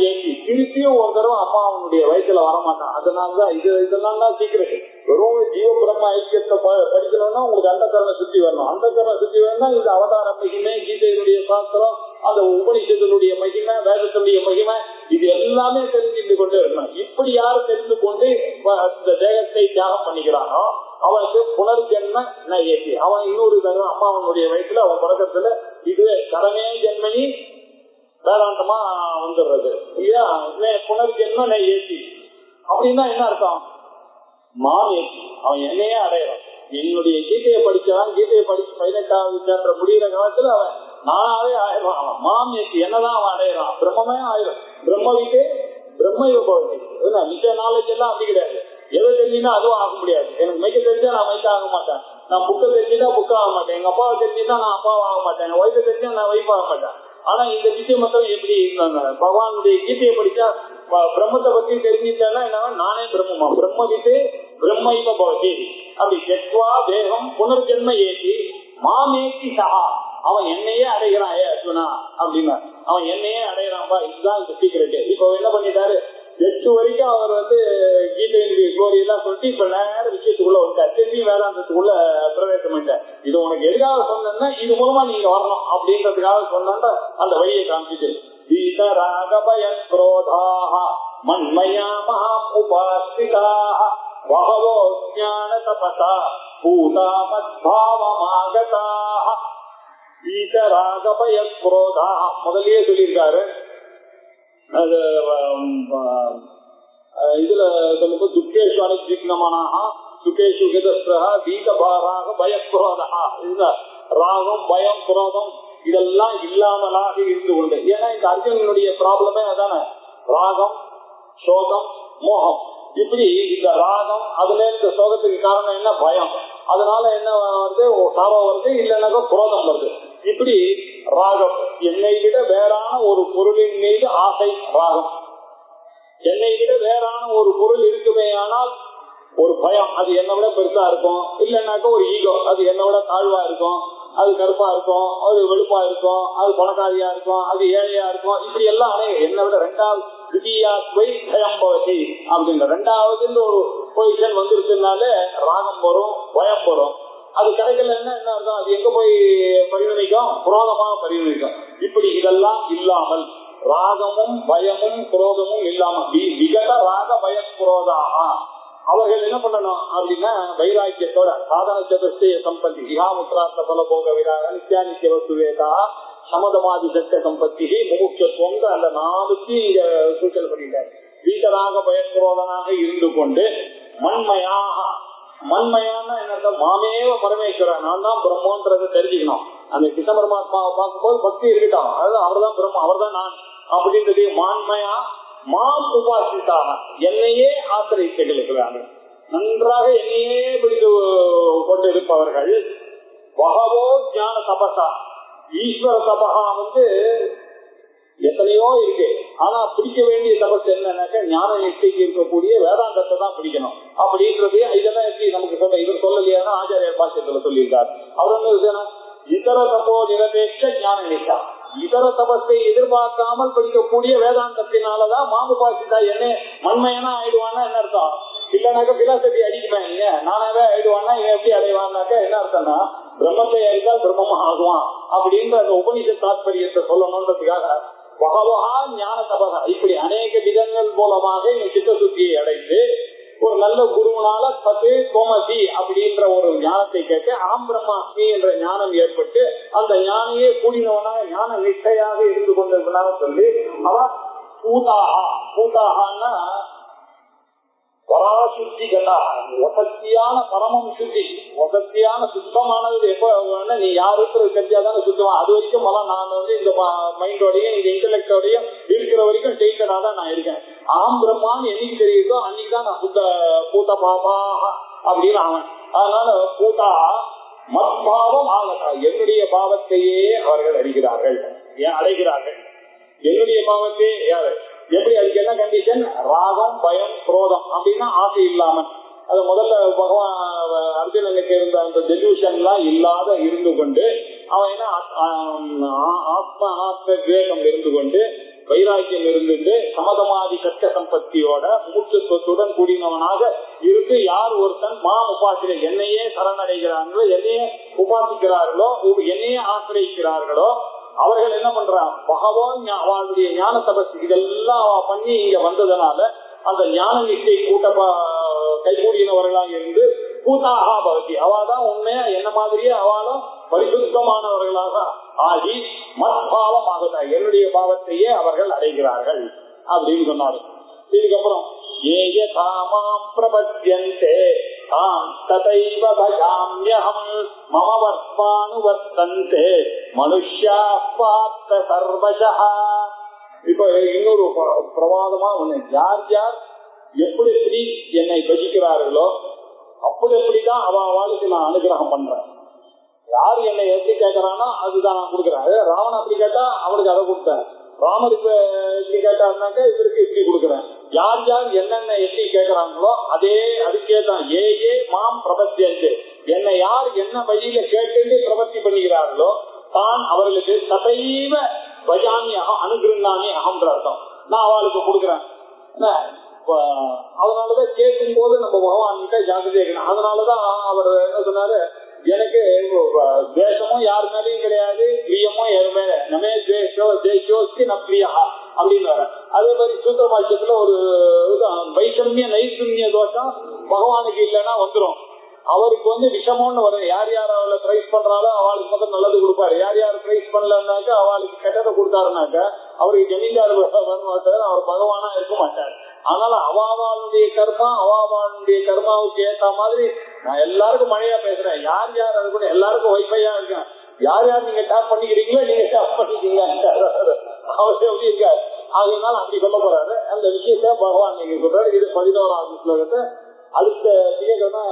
ஏற்றி திருப்பியும் ஒரு தடவை அம்மா அவனுடைய வயசுல வரமாட்டான். அதனாலதான் இதெல்லாம் தான் சீக்கிரம். வெறும் ஜீவ பிரம்ம ஐக்கியத்தை படிக்கணும்னா உங்களுக்கு அந்த கரணை சுத்தி வரணும். அந்த கரணை சுத்தி வரணும்னா இந்த அவதார மகிமை, கீதையினுடைய சாஸ்திரம், அந்த உபனிஷத்தினுடைய மகிமை, வேதத்தினுடைய மகிமை, இது எல்லாமே தெரிஞ்சுட்டு கொண்டு இருக்கணும். இப்படி யாரு தெரிந்து கொண்டு இந்த தேகத்தை தியாகம் பண்ணிக்கிறானோ அவனுக்கு புனர்ஜென்ம ஏற்றி, அவன் இன்னொரு தடவை அம்மா அவனுடைய வயசுல அவன் பழக்கத்துல இதுவே கடமே ஜென்மனி வேதாந்தமா வந்துடுறது இல்லையா? புனர்ஜென்ம ஏற்றி அப்படின்னா என்ன அர்த்தம்? மாமேற்றி, அவன் என்னையே அடையறான். என்னுடைய கீதையை படிச்சான், கீதையை படிச்சு 18வது சாப்டர் முடிகிற காலத்துல அவன் நானாவே ஆயிடுவான். அவன் மாமேற்றி என்னதான் அவன் அடையறான்? பிரம்மே ஆயிரும். பிரம்மவிக்கு பிரம்ம யோகி. மிச்ச நாலேஜ் எல்லாம் அப்படி கிடையாது. எதை தெரிஞ்சுன்னா அதுவும் ஆக முடியாது. எனக்கு மைக்க தெரிஞ்சா நான் மைக்க ஆக மாட்டேன், நான் புக்கை தெரிஞ்சுட்டா புக்க ஆக மாட்டேன், எங்க அப்பாவை தெரிஞ்சுட்டா நான் அப்பாவை ஆக மாட்டேன், எங்க ஒய்ஃபை தெரிஞ்சா நான் ஒய்ஃப் ஆக மாட்டேன். ஆனா இந்த விஷயம் மட்டும் எப்படி இருந்தாங்க? பகவானுடைய கீதையை படிச்சா பிரம்மத்தை பத்தி தெரிஞ்சுட்டேன்னா என்ன, நானே பிரம்மமா, பிரம்ம வித்து பிரம்மைவ பவதி. அப்படி செத்வா தேகம் புனர்ஜென்ம ஏற்றி மாமேத்தி சஹா, அவன் என்னையே அடைகிறான். அர்ஜுனா அப்படின்னா அவன் என்னையே அடைகிறான்பா. இதுதான் இந்த சீக்கிரட். இப்ப என்ன பண்ணிட்டாரு? 8 வரைக்கும் அவர் கீதையினுடைய ஸ்டோரி எல்லாம் சொல்லிட்டு இப்ப நேர விஷயத்துக்குள்ள வந்துட்டார். திருப்பி வேதாந்தத்துக்குள்ள பிரவேசம் பண்ணிட்டார். இது உனக்கு எதுக்காக சொன்னா இது மூலமா நீங்க வரணும் அப்படின்றதுக்காக சொன்னா அந்த வழியை காமிச்சிட்டு மண்மயா மகாம் உபாசிதாக வஹவோ ஞான தபசா பூதா மத்பாவமாகதாக வீதராகபய குரோதா முதல்லயே சொல்லியிருக்காரு. அது இதுல துக்கேஷு அனுஜிக்னமனாக சுகேஷு ஹிதஸ்ரஹ வீதபாராக பயக்ரோதா. இந்த ராகம் பயம் குரோதம் இதெல்லாம் இல்லாமலாக இருந்து கொண்டு, ஏன்னா இந்த அர்ஜுனனுடைய ப்ராப்ளமே அதான ராகம் சோகம் மோகம். இப்படி இந்த ராகம் அதுல இந்த சோகத்துக்கு காரணம் என்ன? பயம். அதனால என்ன வருது? சாபம் வருது, இல்லைன்னாக்கா குரோதம் வருது. இப்படி ராகம் என்னை விட வேறான ஒரு பொருளின் மீது ஆசை ராகம், என்னை விட வேறான ஒரு பொருள் இருக்குமே ஆனால் ஒரு பயம், அது என்னை விட பெருசா இருக்கும். இல்லைன்னாக்கா ஒரு ஈகோ, அது என்னை விட தாழ்வா இருக்கும், அது கருப்பா இருக்கும், அது வெளுப்பா இருக்கும், அது பணக்காரியா இருக்கும், அது ஏழையா இருக்கும். இப்படி எல்லாம் என்னை விட ரெண்டாவது பயம்பவதி அப்படின்ற ரெண்டாவது ஒரு பொசிஷன் வந்துருச்சுனாலே ராகம் வரும், பயம் வரும். அது கிடைக்கல என்ன அர்த்தம்? அது எங்க போய் பரிணமிக்கும்? குரோதமாக பரிணமிக்கும். இப்படி இதெல்லாம் இல்லாமல் ராகமும் பயமும் குரோதமும் இல்லாமல் விகட ராக பய குரோதாக அவர்கள் என்ன பண்ணணும் அப்படின்னா வைராக்கியத்தோட சாதன சதுஷ்டய சம்பத்தி இகாமுத்ரார்த்த பல போக விராக நித்யானித்ய வசுவேதா சமதமாதி சத்திய சம்பத்தி முமுட்சத்துவம் அந்த 4க்கு இங்க சூச்சனை பண்ணிட்டார். வீட்டராக பயக்குரோதனாக இருந்து கொண்டு மண்மயாக, மண்மயான என்ன மாமேவ பரமேஸ்வரன், நான் தான் பிரம்மன்றதை தெரிஞ்சுக்கணும். அந்த கிருஷ்ண பரமாத்மாவை பார்க்கும்போது பக்தி இருக்கட்டும், அதாவது அவர் தான் பிரம்ம, அவர் தான் நான் அப்படின்றது மான்மையா. மாம் உபாசித்தாக என்னையே ஆசிரியர்களுக்கிறாங்க, நன்றாக என்னையே பிடித்து கொண்டிருப்பவர்கள். வகவோ ஞான தபசா, ஈஸ்வர தபகா எத்தனையோ இருக்கு. ஆனா பிடிக்க வேண்டிய தபஸ் என்னன்னாக்க ஞான நிஷ்டைக்கு இருக்கக்கூடிய வேதாந்தத்தை தான் பிடிக்கணும் அப்படின்றது. இதெல்லாம் எப்படி நமக்கு சொல்ல, இவர் சொல்லலையா? ஆச்சாரியர் பாஷ்யத்துல சொல்லியிருக்கார். அவர் வந்து இதர தபோ நிரபேட்ச ஞான நிஷ்டா, இதர தபஸை எதிர்பார்க்காமல் படிக்கக்கூடிய வேதாந்தத்தினாலதான் மாமுபாசிதா என்ன மண்மையனா ஆயிடுவான்னா என்ன அர்த்தம்? இல்லைனாக்கா பிலாசபி அடிக்குமே நீங்க நானாவே ஆயிடுவான்னா இவன் எப்படி அடைவான்னாக்கா என்ன அர்த்தம்னா பிரம்மத்தை அறிந்தால் பிரம்மமா ஆகுவான் அப்படின்ற அந்த உபனிஷ தாத்பரியத்தை சொல்லணுன்றதுக்காக பகவஹா ஞான தபகா இப்படி அநேக விதங்கள் மூலமாக இவன் சித்த சுத்தியை அடைந்து ஒரு நல்ல குருவனால சத்து கோமதி அப்படின்ற ஒரு ஞானத்தை கேட்டு அகம் பிரம்மாஸ்மி என்ற ஞானம் ஏற்பட்டு அந்த ஞானியே கூடினவனாக ஞான நிஷ்டையாக இருந்து கொண்டிருப்பதாக சொல்லி அவன் பூதாகான்னா பராசுத்தி கண்டா வசத்தியான பரமம் சுத்தி வசத்தியான சுத்தமானது எப்ப நீ யாருக்கிற தெரிஞ்சாதானே சுத்தமா அது வரைக்கும் நான் இந்த மைண்டோடையும் இந்த இன்டெலெக்டோடையும் இருக்கிற வரைக்கும் டெய்டடா தான் நான் இருக்கேன் ஆம் பிரம்மான்னு என்னைக்கு தெரியுதோ அன்னைக்குதான் நான் பூத்த பாபா அப்படின்னு அவன் அதனால பூதா மத்பாவம் ஆகட்டா என்னுடைய பாவத்தையே அவர்கள் அடைகிறார்கள் என்னுடைய பாவத்தையே யாரு எப்படி அதுக்கு என்ன கண்டிஷன் ராகம் பயம் குரோதம் அப்படின்னா ஆசை இல்லாம அது முதல்ல பகவான் அர்ஜுனனுக்கு இருந்த அந்த டெலியூஷன் எல்லாம் இல்லாத இருந்து கொண்டு அவன் என்ன ஆத்ம அனாத்ம விவேகம் இருந்து கொண்டு வைராக்கியம் இருந்துட்டு சமதமாதி கட்ட சம்பத்தியோட மூச்சுத்துவத்துடன் கூடினவனாக இருந்து யார் ஒருத்தன் உபாசிர என்னையே சரணடைகிறார்களோ என்னையே உபாசிக்கிறார்களோ என்னையே ஆசிரியிக்கிறார்களோ அவர்கள் என்ன பண்றான் பகவான் அவளுடைய ஞான தபஸ் இதெல்லாம் பண்ணி இங்க வந்ததுனால அந்த ஞான நிஷ்டை கைகூடினவர்களாக இருந்து பூதாகா பவதி அவதான் உண்மையா என்ன மாதிரியே அவளும் பரிசுத்தமானவர்களாக ஆகி மத்பாவமாக என்னுடைய பாவத்தையே அவர்கள் அடைகிறார்கள் அப்படின்னு சொன்னாரு. இதுக்கப்புறம் ஏயதாமாம் பிரபத்யந்தே தாம் ததைவ பஜாம்யஹம் மம வர்த்மானுவர்த்தந்தே மனுஷ்யாः பார்த்த சர்வசஹ. இப்ப இன்னொரு பிரவாதமா ஒண்ணு, யார் யார் எப்படி எப்படி என்னை பஜிக்கிறார்களோ அப்படி எப்படிதான் அவளுக்கு நான் அனுகிரகம் பண்றேன். யாரு என்னை எப்படி கேட்கறானோ அதுதான் நான் கொடுக்குறேன். ராவன் அப்படி கேட்டா அவனுக்கு அதை கொடுத்தேன், ராமருக்கு இப்படி கேட்டாருனாக்கா இவருக்கு இப்படி கொடுக்குறேன். யார் யார் என்னென்ன எப்படி கேட்கறாங்களோ அதே அதுக்கே தான் ஏ மாம் பிரபத்தியந்து என்னை யார் என்ன வழியில கேட்டு பிரபத்தி பண்ணுகிறார்களோ தான் அவர்களுக்கு சதைவ பஜாமி அனுகிருந்தானி அகம்ன்ற அர்த்தம் நான் அவளுக்கு கொடுக்குறேன். அதனாலதான் கேட்கும் போது நம்ம பகவான் கிட்ட ஜாக்கிரதை இருக்கணும். அதனாலதான் அவர் என்ன சொன்னாரு, எனக்கு துவேஷமும் யாரு மேலேயும் கிடையாது, பிரியமும் யாரு மேல நமே தேசோஸ்தி ந பிரியா அப்படின்னு. அதே மாதிரி சூத்திர பாஷ்யத்துல ஒரு வைஷமிய நைஷுமிய தோஷம் பகவானுக்கு இல்லைன்னா வந்துடும். அவருக்கு விஷமம்னு வரும். யார் யார் அவளை பிரைஸ் பண்றாலோ அவளுக்கு முதல் நல்லது கொடுப்பாரு. யார் யார் பிரைஸ் பண்ணலன்னாக்கா அவளுக்கு கெட்டதை கொடுத்தாருனாக்கா அவருக்கு ஜமீன்தார் வர மாட்டார், அவர் பகவானா இருக்க மாட்டார். அதனால அவாவாளுடைய கர்மா அவாவாளுடைய கர்மாவுக்கு ஏற்ற மாதிரி நான் எல்லாருக்கும் மழையா பேசுறேன். யார் யார் அது கூட எல்லாருக்கும் வைஃபையா இருக்கேன். யார் யார் நீங்க டேப் பண்ணிக்கிறீங்களோ நீங்க டேப் பண்ணிக்கீங்க அவர் எப்படி இருக்காரு. ஆகையினால அப்படி சொல்ல போறாரு. அந்த விஷயத்த பகவான் நீங்க சொல்றாரு. இது 11ஆவது ஸ்லோகத்தை அடுத்த திங்கட்கிழமை